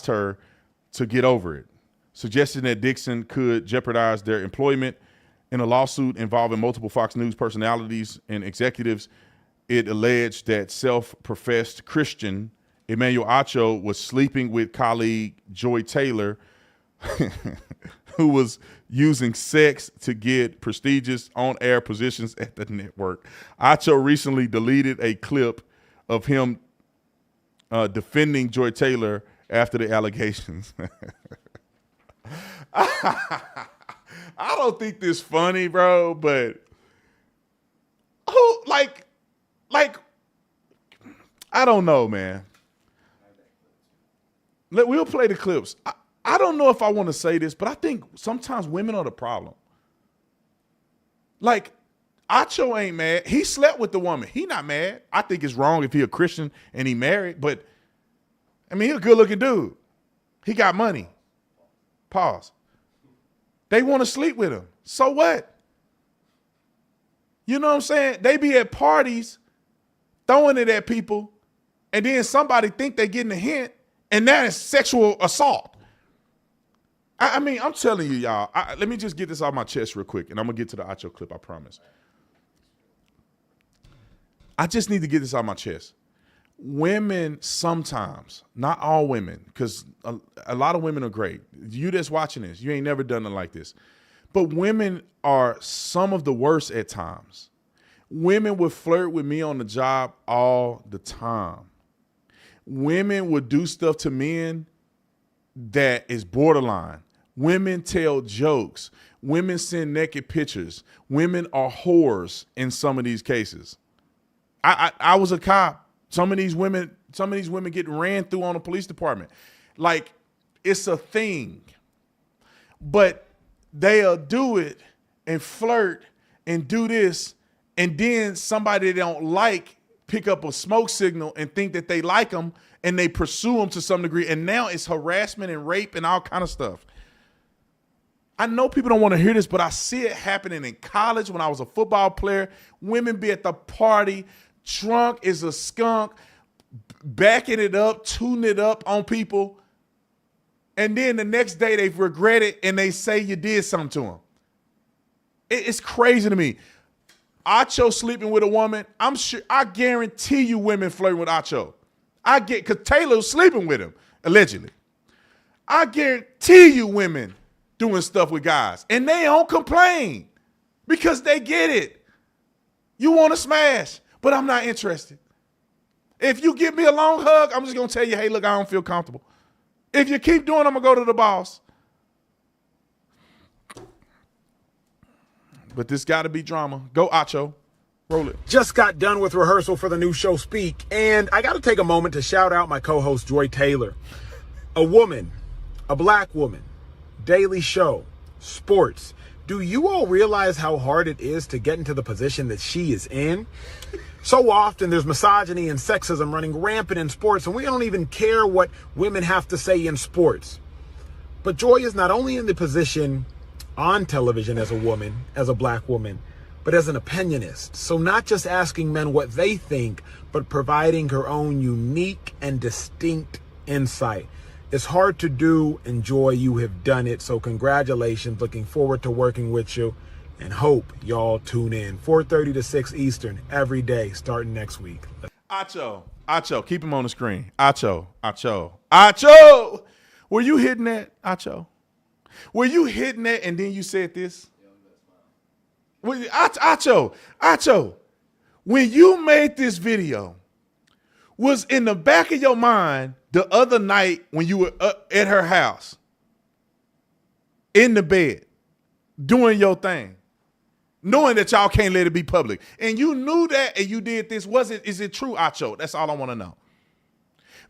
her to get over it, suggesting that Dixon could jeopardize their employment. In a lawsuit involving multiple Fox News personalities and executives, it alleged that self-professed Christian Emmanuel Acho was sleeping with colleague Joy Taylor, who was using sex to get prestigious on-air positions at the network. Acho recently deleted a clip of him defending Joy Taylor after the allegations. I don't think this funny, bro, but who, like, I don't know, man. We'll play the clips. I don't know if I want to say this, but I think sometimes women are the problem. Like, Acho ain't mad. He slept with the woman. He not mad. I think it's wrong if he a Christian and he married, but I mean, he a good-looking dude. He got money. Pause. They want to sleep with him. So what? You know what I'm saying? They be at parties throwing it at people, and then somebody think they getting a hint, and that is sexual assault. I mean, I'm telling you, y'all. Let me just get this off my chest real quick, and I'm going to get to the Acho clip, I promise. I just need to get this out of my chest. Women sometimes, not all women, because a lot of women are great. You that's watching this, you ain't never done it like this. But women are some of the worst at times. Women would flirt with me on the job all the time. Women would do stuff to men that is borderline. Women tell jokes. Women send naked pictures. Women are whores in some of these cases. I was a cop. Some of these women get ran through on the police department. Like, it's a thing. But they'll do it and flirt and do this, and then somebody they don't like pick up a smoke signal and think that they like them, and they pursue them to some degree, and now it's harassment and rape and all kind of stuff. I know people don't want to hear this, but I see it happening in college when I was a football player. Women be at the party, drunk as a skunk, backing it up, tuning it up on people. And then the next day they regret it and they say you did something to them. It's crazy to me. Acho sleeping with a woman, I guarantee you women flirting with Acho. Because Taylor was sleeping with him, allegedly. I guarantee you women doing stuff with guys. And they don't complain because they get it. You want to smash, but I'm not interested. If you give me a long hug, I'm just going to tell you, hey, look, I don't feel comfortable. If you keep doing it, I'm going to go to the boss. But this got to be drama. Go, Acho. Roll it. Just got done with rehearsal for the new show Speak, and I got to take a moment to shout out my co-host Joy Taylor. A woman, a black woman, daily show, sports. Do you all realize how hard it is to get into the position that she is in? So often there's misogyny and sexism running rampant in sports, and we don't even care what women have to say in sports. But Joy is not only in the position on television as a woman, as a black woman, but as an opinionist. So not just asking men what they think, but providing her own unique and distinct insight. It's hard to do, and Joy, you have done it. So congratulations. Looking forward to working with you, and hope y'all tune in 4:30 to 6 Eastern every day starting next week. Acho, keep him on the screen. Acho. Were you hitting that, Acho? Were you hitting that and then you said this? Acho, when you made this video, was in the back of your mind the other night when you were at her house, in the bed, doing your thing, knowing that y'all can't let it be public, and you knew that and you did this, is it true, Acho? That's all I want to know.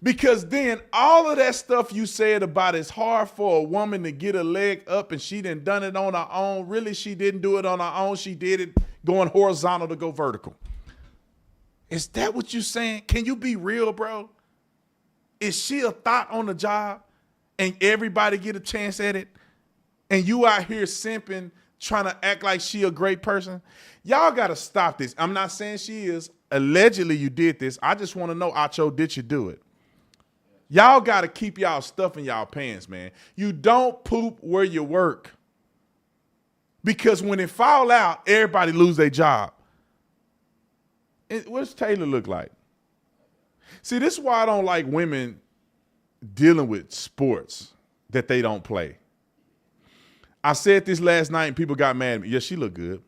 Because then all of that stuff you said about it's hard for a woman to get a leg up and she done it on her own. Really, she didn't do it on her own. She did it going horizontal to go vertical. Is that what you saying? Can you be real, bro? Is she a thought on the job and everybody get a chance at it? And you out here simping, trying to act like she a great person? Y'all got to stop this. I'm not saying she is. Allegedly, you did this. I just want to know, Acho, did you do it? Y'all got to keep y'all stuff in y'all pants, man. You don't poop where you work. Because when it fall out, everybody lose their job. What does Taylor look like? See, this is why I don't like women dealing with sports that they don't play. I said this last night and people got mad at me. Yeah, she look good.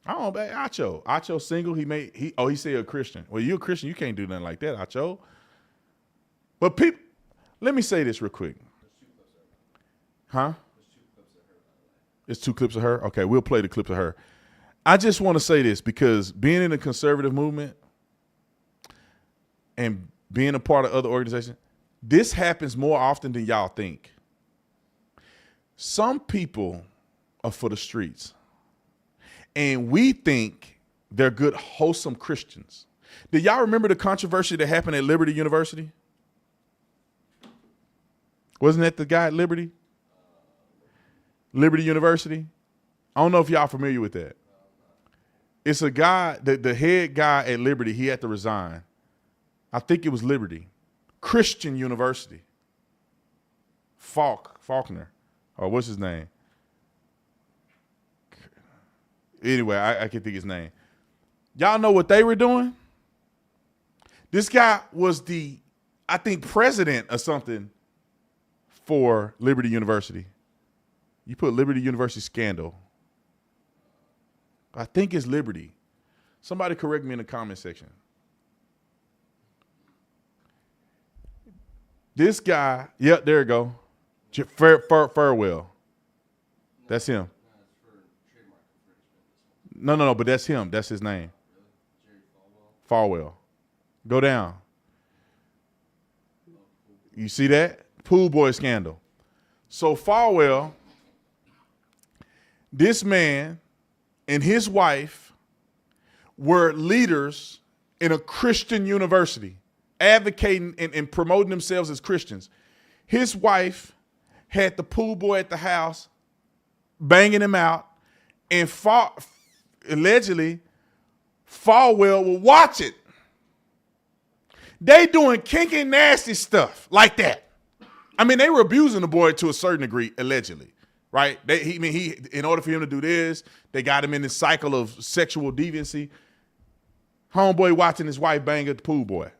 I don't know, Acho. Acho single. He said a Christian. Well, you're a Christian. You can't do nothing like that, Acho. But people, let me say this real quick. Huh? There's 2 clips of her? Okay, we'll play the clips of her. I just want to say this because being in the conservative movement and being a part of other organizations, this happens more often than y'all think. Some people are for the streets. and we think they're good, wholesome Christians. Do y'all remember the controversy that happened at Liberty University? Wasn't that the guy at Liberty? Liberty University? I don't know if y'all familiar with that. It's a guy, the head guy at Liberty, he had to resign. I think it was Liberty. Christian University. Faulkner, or what's his name? Anyway, I can't think his name. Y'all know what they were doing? This guy was I think, president or something for Liberty University. You put Liberty University scandal. I think it's Liberty. Somebody correct me in the comment section. This guy, yep, there you go. Farwell. That's him. No, but that's him. That's his name. Farwell. Go down. You see that? Pool boy scandal. So Farwell, this man and his wife were leaders in a Christian university, advocating and promoting themselves as Christians. His wife had the pool boy at the house banging him out, and allegedly Farwell will watch it. They doing kinky, nasty stuff like that. I mean, they were abusing the boy to a certain degree, allegedly, right? In order for him to do this, they got him in this cycle of sexual deviancy. Homeboy watching his wife bang at the pool boy.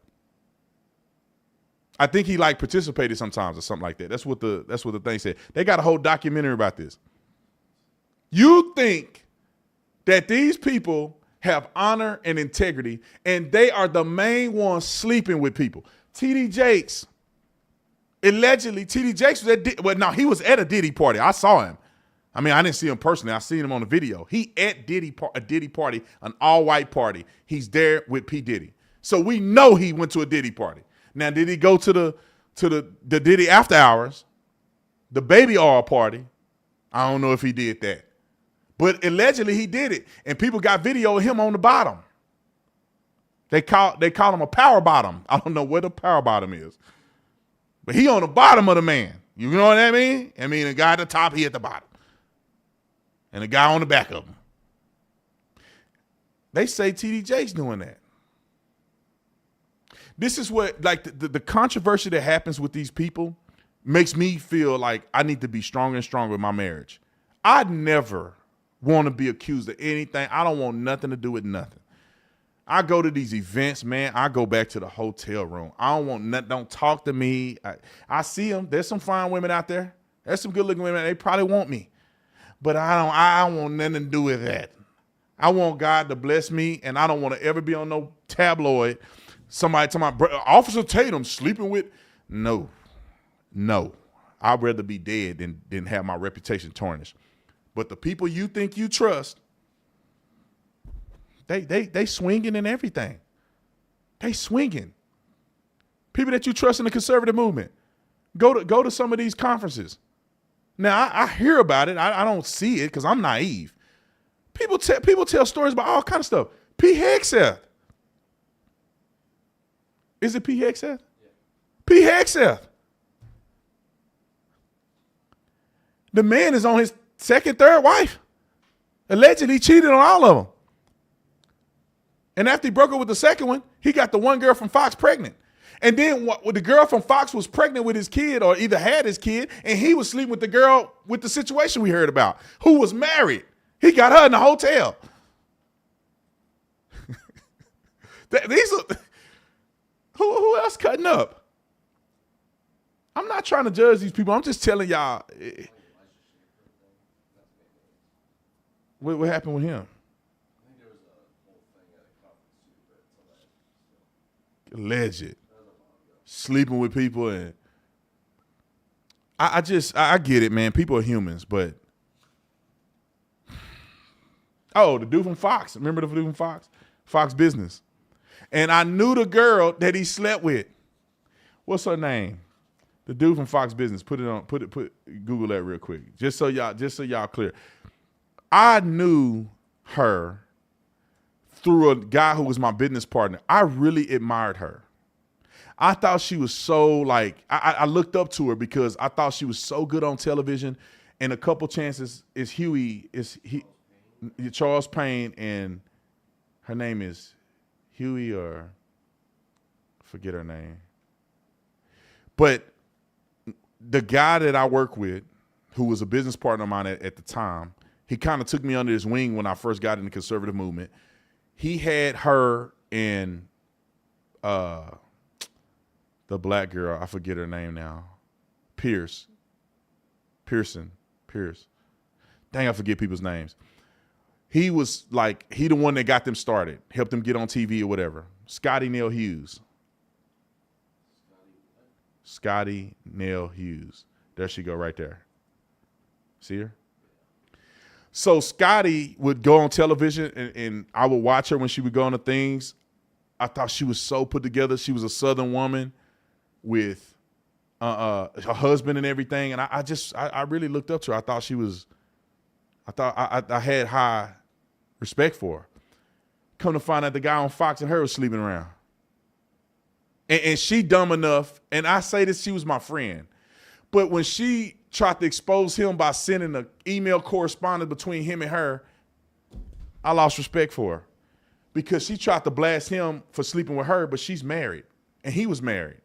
I think he participated sometimes or something like that. That's what the thing said. They got a whole documentary about this. You think that these people have honor and integrity, and they are the main ones sleeping with people. T.D. Jakes, allegedly, T.D. Jakes was he was at a Diddy party. I saw him. I mean, I didn't see him personally. I seen him on the video. He at a Diddy party, an all-white party. He's there with P. Diddy. So we know he went to a Diddy party. Now, did he go to the Diddy after hours, the baby oil party? I don't know if he did that. But allegedly he did it. And people got video of him on the bottom. They call him a power bottom. I don't know what a power bottom is. But he on the bottom of the man. You know what I mean? I mean, the guy at the top, he at the bottom. And the guy on the back of him. They say T.D. Jakes doing that. This is what, the controversy that happens with these people makes me feel like I need to be stronger and stronger with my marriage. I never want to be accused of anything. I don't want nothing to do with nothing. I go to these events, man. I go back to the hotel room. I don't want nothing. Don't talk to me. I see them. There's some fine women out there. There's some good looking women. They probably want me. But I don't want nothing to do with that. I want God to bless me, and I don't want to ever be on no tabloid. Somebody tell my Officer Tatum sleeping with. No. I'd rather be dead than have my reputation tarnished. But the people you think you trust, they swinging and everything. They swinging. People that you trust in the conservative movement. Go to some of these conferences. Now, I hear about it. I don't see it because I'm naive. People tell stories about all kind of stuff. P. Hegseth. Is it P. Hegseth? Yeah. P. Hegseth. The man is on his second, third wife. Allegedly cheated on all of them. And after he broke up with the second one, he got the one girl from Fox pregnant. And then the girl from Fox was pregnant with his kid, or either had his kid, and he was sleeping with the girl with the situation we heard about, who was married. He got her in the hotel. Who else cutting up? I'm not trying to judge these people. I'm just telling y'all what happened with him. Alleged. Sleeping with people, and I get it, man. People are humans, but the dude from Fox. Remember the dude from Fox? Fox Business. And I knew the girl that he slept with. What's her name? The dude from Fox Business. Put Google that real quick. Just so y'all clear. I knew her through a guy who was my business partner. I really admired her. I thought she was so like, I looked up to her because I thought she was so good on television. And a couple chances is Charles Payne, and her name is Huey, or forget her name. But the guy that I work with, who was a business partner of mine at the time, he kind of took me under his wing when I first got in the conservative movement. He had her and the black girl, I forget her name now, Pierce. Dang, I forget people's names. He was like, he the one that got them started, helped them get on TV or whatever. Scotty Nell Hughes. There she go right there. See her? So Scotty would go on television and I would watch her when she would go on the things. I thought she was so put together. She was a Southern woman with her husband and everything. And I really looked up to her. I thought I had high respect for her. Come to find out the guy on Fox and her was sleeping around. And she dumb enough, and I say this, she was my friend. But when she tried to expose him by sending an email correspondence between him and her, I lost respect for her. Because she tried to blast him for sleeping with her, but she's married, and he was married.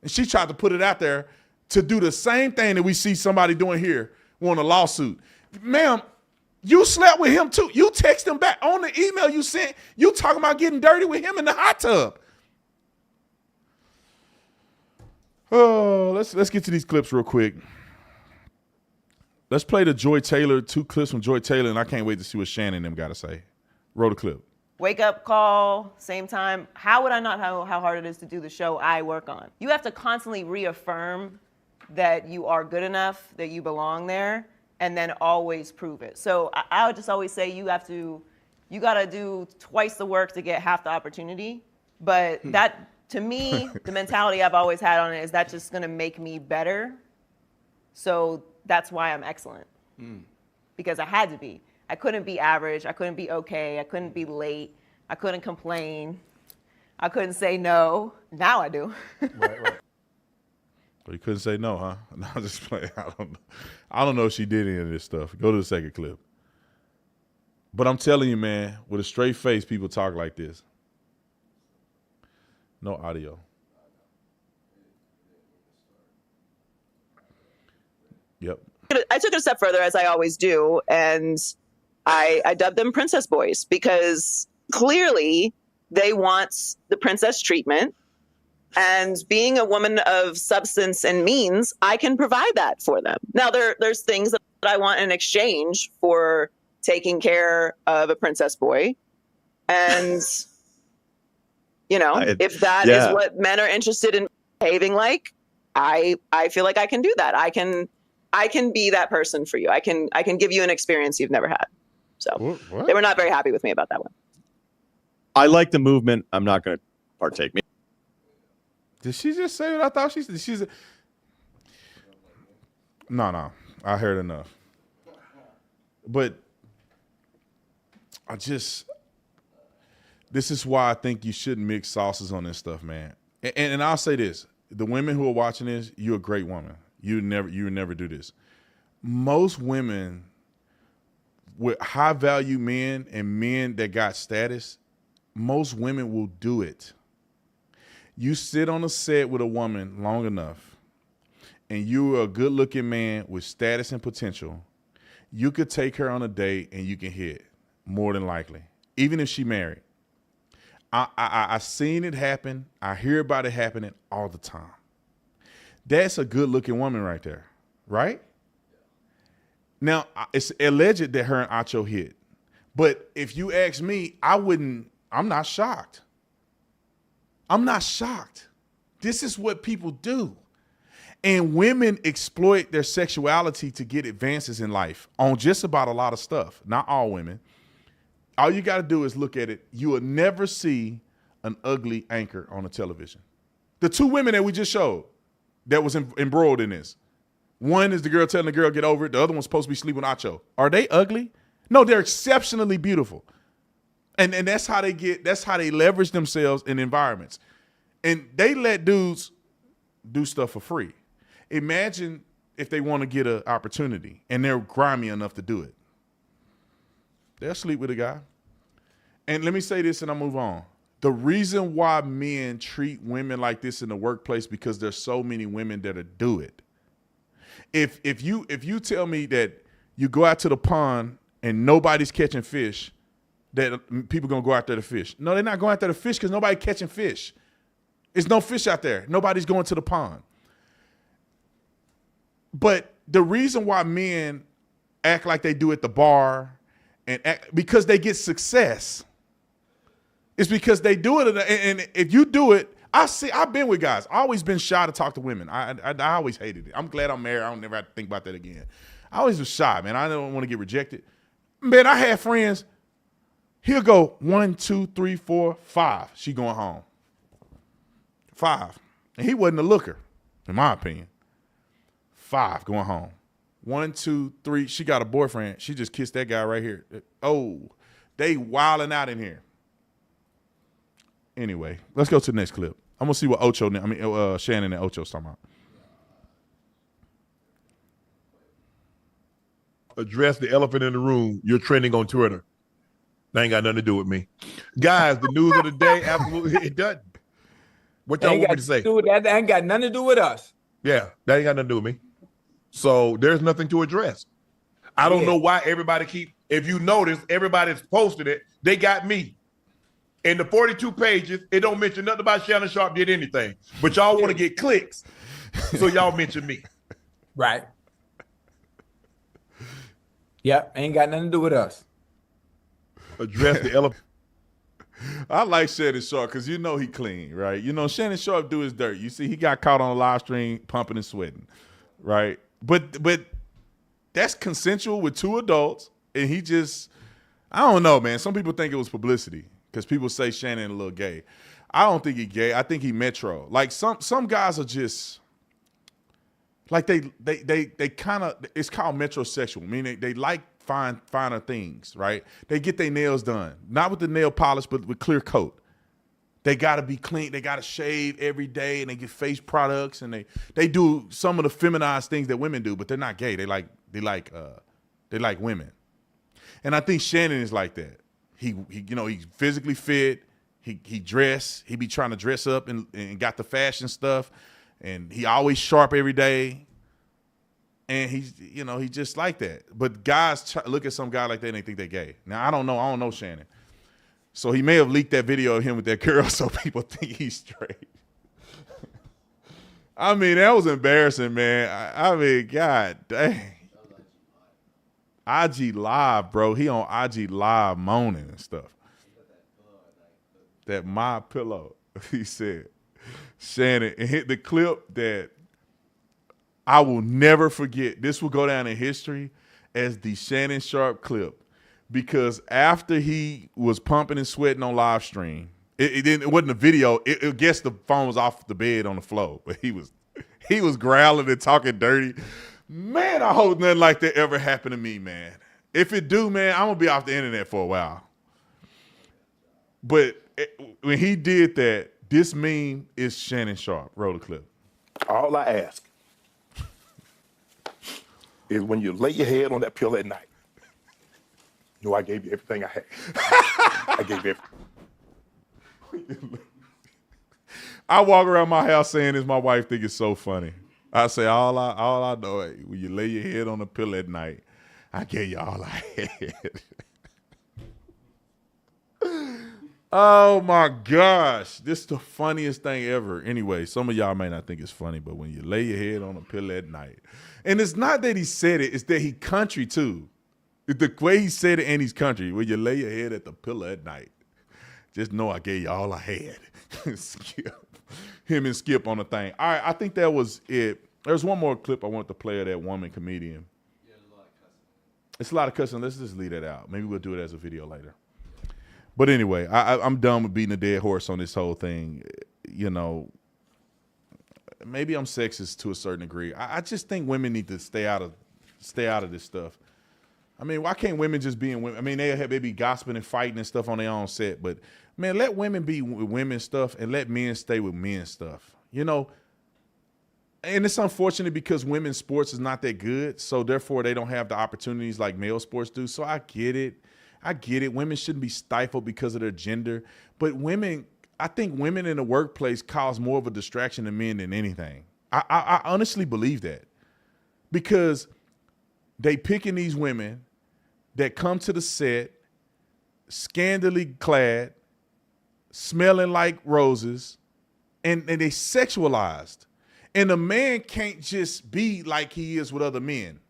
And she tried to put it out there to do the same thing that we see somebody doing here, want a lawsuit. Ma'am, you slept with him too. You text him back on the email you sent. You talking about getting dirty with him in the hot tub. Oh, let's get to these clips real quick. Let's play the Joy Taylor, 2 clips from Joy Taylor, and I can't wait to see what Shannon and them got to say. Roll the clip. Wake up call, same time. How would I not know how hard it is to do the show I work on? You have to constantly reaffirm that you are good enough, that you belong there, and then always prove it. So I would just always say you got to do twice the work to get half the opportunity. But that, to me, the mentality I've always had on it is that's just going to make me better. So that's why I'm excellent. Because I had to be. I couldn't be average. I couldn't be okay. I couldn't be late. I couldn't complain. I couldn't say no. Now I do. Right. Well, you couldn't say no, huh? No, I'm just playing. I don't know if she did any of this stuff. Go to the second clip. But I'm telling you, man, with a straight face, people talk like this. No audio. Yep. I took it a step further, as I always do, and I dubbed them princess boys because clearly they want the princess treatment. And being a woman of substance and means, I can provide that for them. Now, there's things that I want in exchange for taking care of a princess boy. And, if that is what men are interested in behaving like, I feel like I can do that. I can be that person for you. I can give you an experience you've never had. So They were not very happy with me about that one. I like the movement. I'm not going to partake. Did she just say what I thought she said? No. I heard enough. But this is why I think you shouldn't mix sauces on this stuff, man. And I'll say this. The women who are watching this, you're a great woman. You would never do this. Most women with high value men and men that got status, most women will do it. You sit on a set with a woman long enough and you're a good looking man with status and potential, you could take her on a date and you can hit, more than likely, even if she married. I've seen it happen. I hear about it happening all the time. That's a good looking woman right there, right? Now, it's alleged that her and Acho hit. But if you ask me, I'm not shocked. I'm not shocked. This is what people do. And women exploit their sexuality to get advances in life on just about a lot of stuff. Not all women. All you got to do is look at it. You will never see an ugly anchor on a television. The 2 women that we just showed that was embroiled in this. One is the girl telling the girl get over it. The other one's supposed to be sleeping with Acho. Are they ugly? No, they're exceptionally beautiful. And that's how they leverage themselves in environments. And they let dudes do stuff for free. Imagine if they want to get an opportunity and they're grimy enough to do it. They'll sleep with a guy. And let me say this and I'll move on. The reason why men treat women like this in the workplace because there's so many women that'll do it. If you tell me that you go out to the pond and nobody's catching fish, that people gonna go out there to fish. No, they're not going out there to fish because nobody's catching fish. There's no fish out there. Nobody's going to the pond. But the reason why men act like they do at the bar and act, because they get success. It's because they do it, and if you do it, I've been with guys. I always been shy to talk to women. I always hated it. I'm glad I'm married. I don't never have to think about that again. I always was shy, man. I don't want to get rejected. Man, I had friends. He'll go 1, 2, 3, 4, 5. She going home. 5, and he wasn't a looker, in my opinion. 5 going home. 1, 2, 3. She got a boyfriend. She just kissed that guy right here. Oh, they wilding out in here. Anyway, let's go to the next clip. I'm gonna see what Shannon and Ocho's talking about. Address the elephant in the room. You're trending on Twitter. That ain't got nothing to do with me, guys. The news of the day, absolutely, it doesn't. What y'all want me to say? That ain't got nothing to do with us. Yeah, that ain't got nothing to do with me. So there's nothing to address. I don't know why everybody if you notice, everybody's posted it. They got me. In the 42 pages, it don't mention nothing about Shannon Sharpe did anything. But y'all want to get clicks, so y'all mention me. Right. Yep, ain't got nothing to do with us. Address the elephant. I like Shannon Sharpe because you know he clean, right? You know, Shannon Sharpe do his dirt. You see, he got caught on a live stream pumping and sweating, right? But that's consensual with 2 adults, and he just, I don't know, man. Some people think it was publicity because people say Shannon a little gay. I don't think he gay. I think he metro. Like some guys are just like they kind of, it's called metrosexual, meaning they like finer things, right? They get their nails done, not with the nail polish, but with clear coat. They got to be clean. They got to shave every day, and they get face products, and they do some of the feminized things that women do, but they're not gay. They like women, and I think Shannon is like that. He he's physically fit. He dress. He be trying to dress up and got the fashion stuff, and he always sharp every day. And he's just like that. But guys look at some guy like that and they think they're gay. Now I don't know Shannon. So he may have leaked that video of him with that girl so people think he's straight. I mean, that was embarrassing, man. I mean, God dang. IG Live, bro. He on IG Live moaning and stuff. That my pillow, he said. Shannon, and hit the clip that I will never forget. This will go down in history as the Shannon Sharpe clip. Because after he was pumping and sweating on live stream, it wasn't a video. I guess the phone was off the bed on the floor, but he was growling and talking dirty. Man, I hope nothing like that ever happened to me, man. If it do, man, I'm gonna be off the internet for a while. But when he did that, this meme is Shannon Sharpe. Roll the clip. All I ask is when you lay your head on that pillow at night, I gave you everything I had. I gave you everything. I walk around my house saying this. My wife think it's so funny. I say all I know when you lay your head on the pillow at night, I gave you all I had. Oh my gosh, this is the funniest thing ever. Anyway, some of y'all may not think it's funny, but when you lay your head on a pillow at night, and it's not that he said it, it's that he country too. The way he said it and he's country, when you lay your head at the pillow at night, just know I gave you all I had. Skip. Him and Skip on the thing. All right, I think that was it. There's one more clip I want to play of that woman comedian. Yeah, there's a lot of cussing. It's a lot of cussing. Let's just leave that out. Maybe we'll do it as a video later. But anyway, I'm done with beating a dead horse on this whole thing. You know, maybe I'm sexist to a certain degree. I just think women need to stay out of this stuff. I mean, why can't women just be in women? I mean, they be gossiping and fighting and stuff on their own set, but man, let women be with women's stuff and let men stay with men's stuff. You know, and it's unfortunate because women's sports is not that good, so therefore they don't have the opportunities like male sports do. So I get it. Women shouldn't be stifled because of their gender, but I think women in the workplace cause more of a distraction to men than anything. I honestly believe that, because they picking these women that come to the set scantily clad, smelling like roses, and they sexualized. And a man can't just be like he is with other men,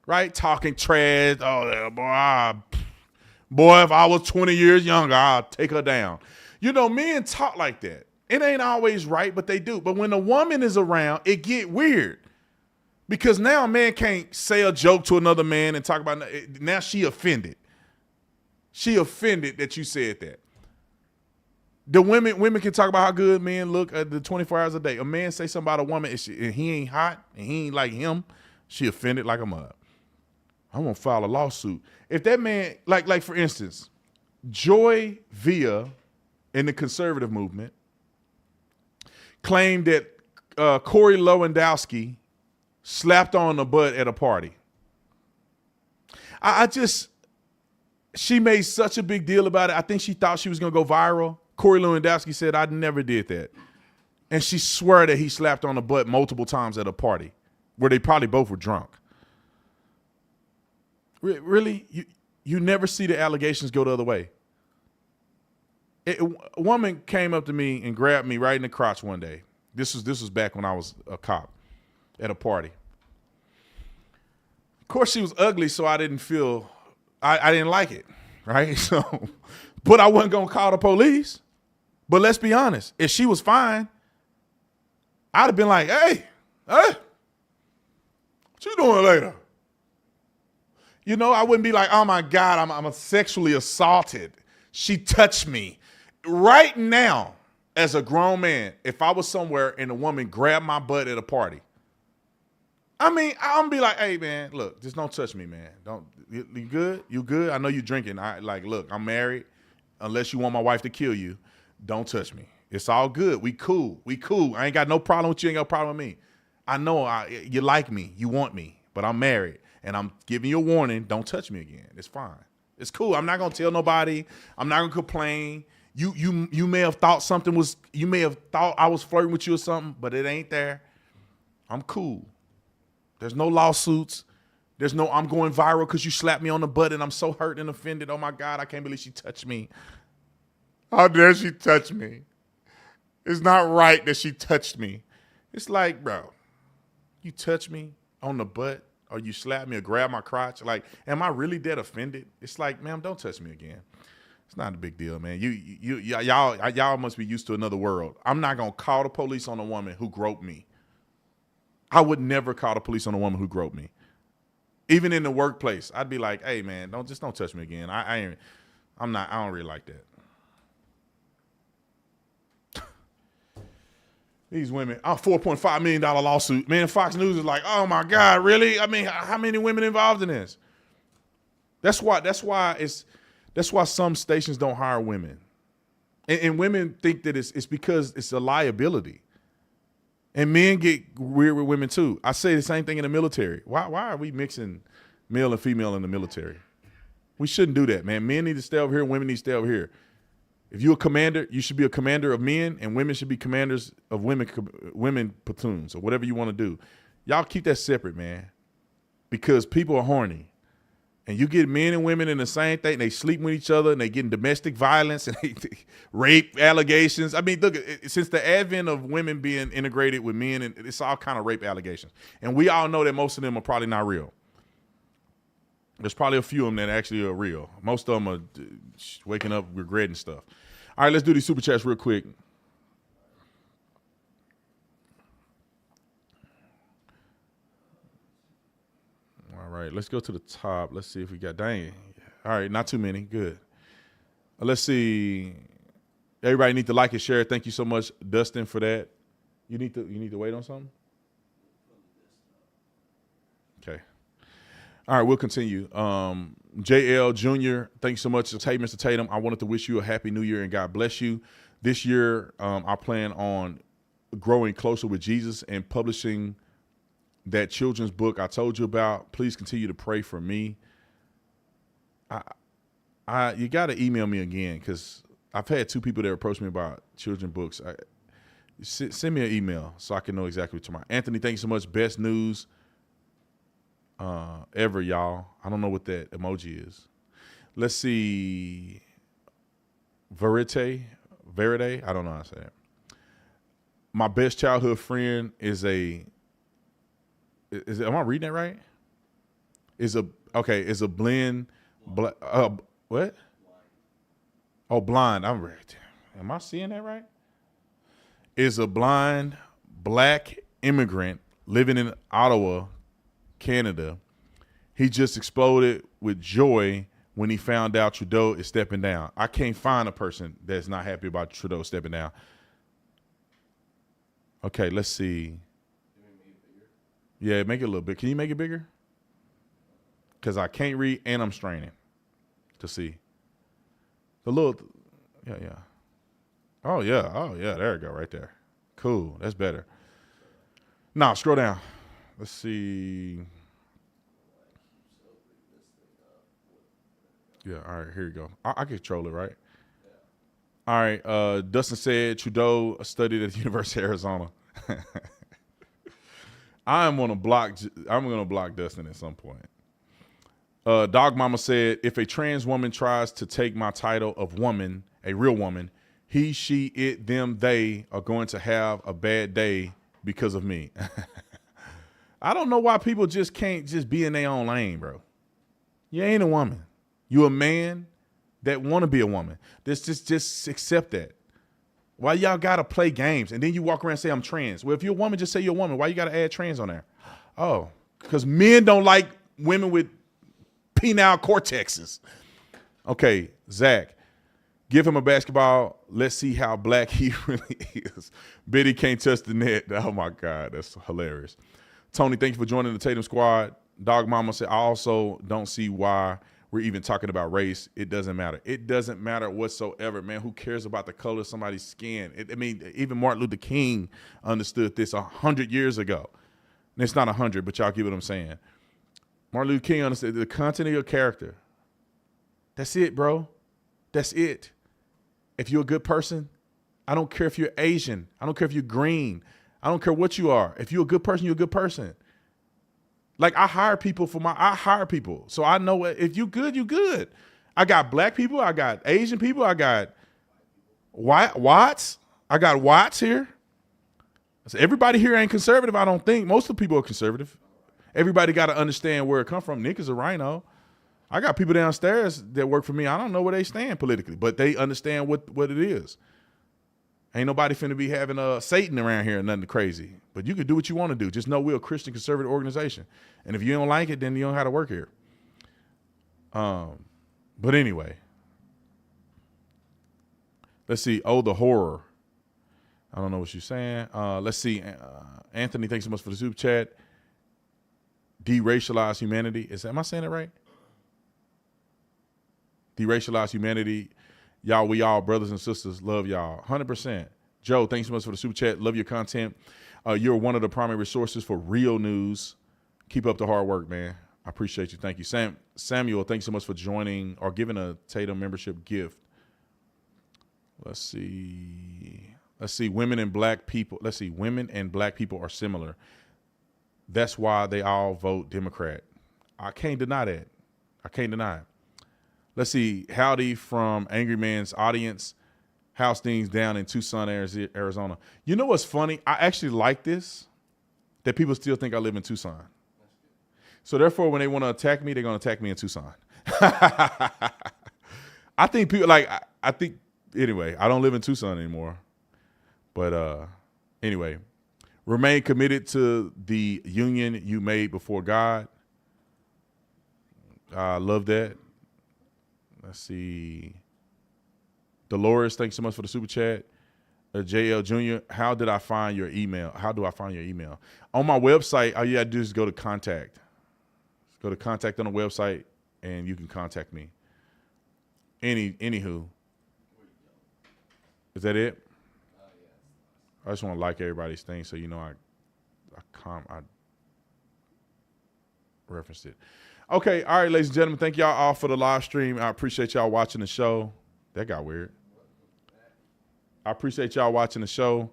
right? Talking trash. Oh, boy, if I was 20 years younger, I'll take her down. You know, men talk like that. It ain't always right, but they do. But when a woman is around, it get weird. Because now a man can't say a joke to another man and talk about it. Now she offended. She offended that you said that. The women can talk about how good men look at the 24 hours a day. A man say something about a woman and he ain't hot and he ain't like him, she offended like a mug. I'm gonna file a lawsuit. If that man, like for instance, Joy Villa in the conservative movement claimed that Corey Lewandowski slapped on the butt at a party. She made such a big deal about it. I think she thought she was gonna go viral. Corey Lewandowski said, I never did that. And she swore that he slapped on the butt multiple times at a party where they probably both were drunk. Really? You never see the allegations go the other way. A woman came up to me and grabbed me right in the crotch one day. This was back when I was a cop at a party. Of course, she was ugly, so I didn't like it, right? So, but I wasn't going to call the police. But let's be honest, if she was fine, I'd have been like, hey, what you doing later? You know, I wouldn't be like, oh my God, I'm sexually assaulted. She touched me. Right now, as a grown man, if I was somewhere and a woman grabbed my butt at a party, I mean, I'm gonna be like, hey man, look, just don't touch me, man. You good? You good? I know you drinking. Look, I'm married. Unless you want my wife to kill you, don't touch me. It's all good. We cool. I ain't got no problem with you. Ain't got no problem with me. I know you like me. You want me, but I'm married and I'm giving you a warning. Don't touch me again. It's fine. It's cool. I'm not gonna tell nobody. I'm not gonna complain. You may have thought you may have thought I was flirting with you or something, but it ain't there. I'm cool. There's no lawsuits. There's no I'm going viral because you slapped me on the butt and I'm so hurt and offended. Oh my God, I can't believe she touched me. How dare she touch me? It's not right that she touched me. It's like, bro, you touch me on the butt or you slap me or grab my crotch. Like, am I really that offended? It's like, ma'am, don't touch me again. It's not a big deal, man. Y'all must be used to another world. I'm not gonna call the police on a woman who groped me. I would never call the police on a woman who groped me. Even in the workplace, I'd be like, hey man, don't touch me again. I don't really like that. These women, $4.5 million lawsuit. Man, Fox News is like, oh my God, really? I mean, how many women involved in this? That's why some stations don't hire women. And women think that it's because it's a liability. And men get weird with women too. I say the same thing in the military. Why are we mixing male and female in the military? We shouldn't do that, man. Men need to stay over here, women need to stay over here. If you're a commander, you should be a commander of men, and women should be commanders of women platoons or whatever you want to do. Y'all keep that separate, man, because people are horny. And you get men and women in the same thing, and they sleep with each other, and they getting domestic violence and rape allegations. I mean, look, since the advent of women being integrated with men, and it's all kind of rape allegations. And we all know that most of them are probably not real. There's probably a few of them that actually are real. Most of them are waking up regretting stuff. All right, let's do these super chats real quick. All right, let's go to the top. Let's see if we got, dang. All right, not too many. Good. Let's see. Everybody need to like and share. Thank you so much, Dustin, for that. You need to wait on something? Okay. All right, we'll continue. JL Jr., thanks so much. Hey, Mr. Tatum, I wanted to wish you a happy new year and God bless you. This year, I plan on growing closer with Jesus and publishing that children's book I told you about. Please continue to pray for me. You got to email me again because I've had 2 people that approached me about children's books. Send me an email so I can know exactly what you're talking about. Anthony, thank you so much. Best news ever, y'all. I don't know what that emoji is. Let's see. Verite. I don't know how to say it. My best childhood friend is am I reading that right? Is a blend. What? Oh, blind. Am I seeing that right? Is a blind black immigrant living in Ottawa, Canada. He just exploded with joy when he found out Trudeau is stepping down. I can't find a person that's not happy about Trudeau stepping down. Okay, let's see. Yeah, make it a little bit. Can you make it bigger? Because I can't read and I'm straining to see. The little, yeah. Oh, yeah, there we go, right there. Cool, that's better. Now, scroll down. Let's see. Yeah, all right, here you go. I can control it, right? All right, Dustin said Trudeau studied at the University of Arizona. I'm gonna block Dustin at some point. Dog Mama said, if a trans woman tries to take my title of woman, a real woman, he, she, it, them, they are going to have a bad day because of me. I don't know why people just can't just be in their own lane, bro. You ain't a woman. You a man that want to be a woman. Just accept that. Why y'all got to play games? And then you walk around and say, I'm trans. Well, if you're a woman, just say you're a woman. Why you got to add trans on there? Oh, because men don't like women with penile cortexes. Okay, Zach, give him a basketball. Let's see how black he really is. Biddy can't touch the net. Oh, my God. That's hilarious. Tony, thank you for joining the Tatum Squad. Dog Mama said, I also don't see why we're even talking about race. It doesn't matter. It doesn't matter whatsoever, man. Who cares about the color of somebody's skin? Even Martin Luther King understood this 100 years ago. And it's not 100, but y'all get what I'm saying. Martin Luther King understood the content of your character. That's it, bro. That's it. If you're a good person, I don't care if you're Asian. I don't care if you're green. I don't care what you are. If you're a good person, you're a good person. Like I hire people. So I know if you good, you good. I got black people. I got Asian people. I got whites. I got whites here. So everybody here ain't conservative, I don't think. Most of the people are conservative. Everybody got to understand where it come from. Nick is a rhino. I got people downstairs that work for me. I don't know where they stand politically, but they understand what it is. Ain't nobody finna be having Satan around here or nothing crazy. But you can do what you want to do. Just know we're a Christian conservative organization. And if you don't like it, then you don't have to work here. But anyway. Let's see. Oh, the horror. I don't know what you're saying. Let's see. Anthony, thanks so much for the super chat. Deracialize humanity. Am I saying it right? Deracialize humanity. Y'all, we all brothers and sisters. Love y'all. 100%. Joe, thanks so much for the super chat. Love your content. You're one of the primary resources for real news. Keep up the hard work, man. I appreciate you. Thank you. Samuel, thanks so much for joining or giving a Tatum membership gift. Let's see. Women and black people. Women and black people are similar. That's why they all vote Democrat. I can't deny that. I can't deny it. Let's see. Howdy from Angry Man's audience. How's things down in Tucson, Arizona? You know what's funny? I actually like this, that people still think I live in Tucson. So therefore, when they want to attack me, they're going to attack me in Tucson. I think people anyway, I don't live in Tucson anymore. But anyway, remain committed to the union you made before God. I love that. Let's see. Dolores, thanks so much for the super chat. JL Jr., how do I find your email? On my website, all you got to do is go to contact. Go to contact on the website, and you can contact me. Anywho, is that it? I just want to like everybody's thing, so you know I referenced it. Okay, all right, ladies and gentlemen, thank y'all all for the live stream. I appreciate y'all watching the show. That got weird. I appreciate y'all watching the show.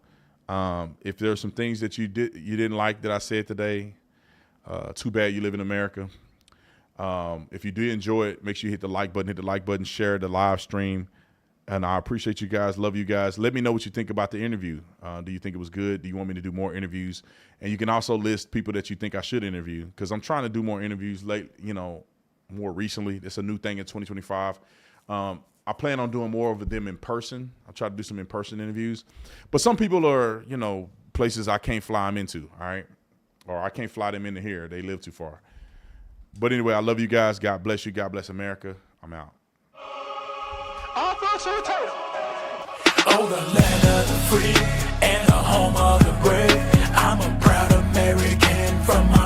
If there's some things that you didn't like that I said today, too bad you live in America. If you do enjoy it, make sure you hit the like button, share the live stream. And I appreciate you guys. Love you guys. Let me know what you think about the interview. Do you think it was good? Do you want me to do more interviews? And you can also list people that you think I should interview, because I'm trying to do more interviews more recently. It's a new thing in 2025. I plan on doing more of them in person. I'll try to do some in-person interviews. But some people are, places I can't fly them into, all right? Or I can't fly them into here. They live too far. But anyway, I love you guys. God bless you. God bless America. I'm out. Oh, the land of the free and the home of the brave. I'm a proud American from my